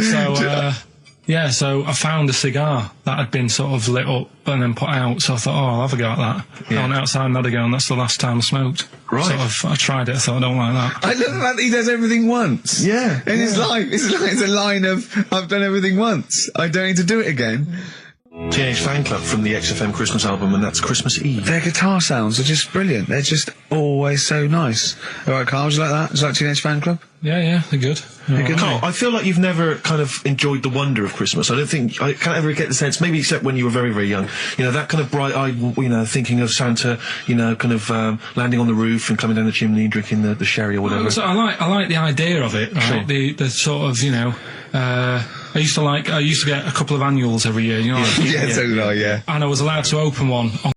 So I found a cigar that had been sort of lit up and then put out, so I thought, oh, I'll have a go at that. I went outside and had a go, and that's the last time I smoked. Right. I tried it, I thought, I don't like that. I love the fact that he does everything once. Yeah, In his life. It's a line of, I've done everything once. I don't need to do it again. Teenage Fan Club from the XFM Christmas album, and that's Christmas Eve. Their guitar sounds are just brilliant. They're just always so nice. All right, Carl, do you like that? Do you like Teenage Fan Club? Yeah, they're good. Carl, I feel like you've never kind of enjoyed the wonder of Christmas. I don't think I can't ever get the sense, maybe except when you were very, very young. You know, that kind of bright-eyed, you know, thinking of Santa, you know, kind of landing on the roof and coming down the chimney and drinking the sherry or whatever. So I like the idea of it, right? Sure. The sort of, you know, I used to get a couple of annuals every year, you know. Yeah, so do I, yeah. And I was allowed to open one on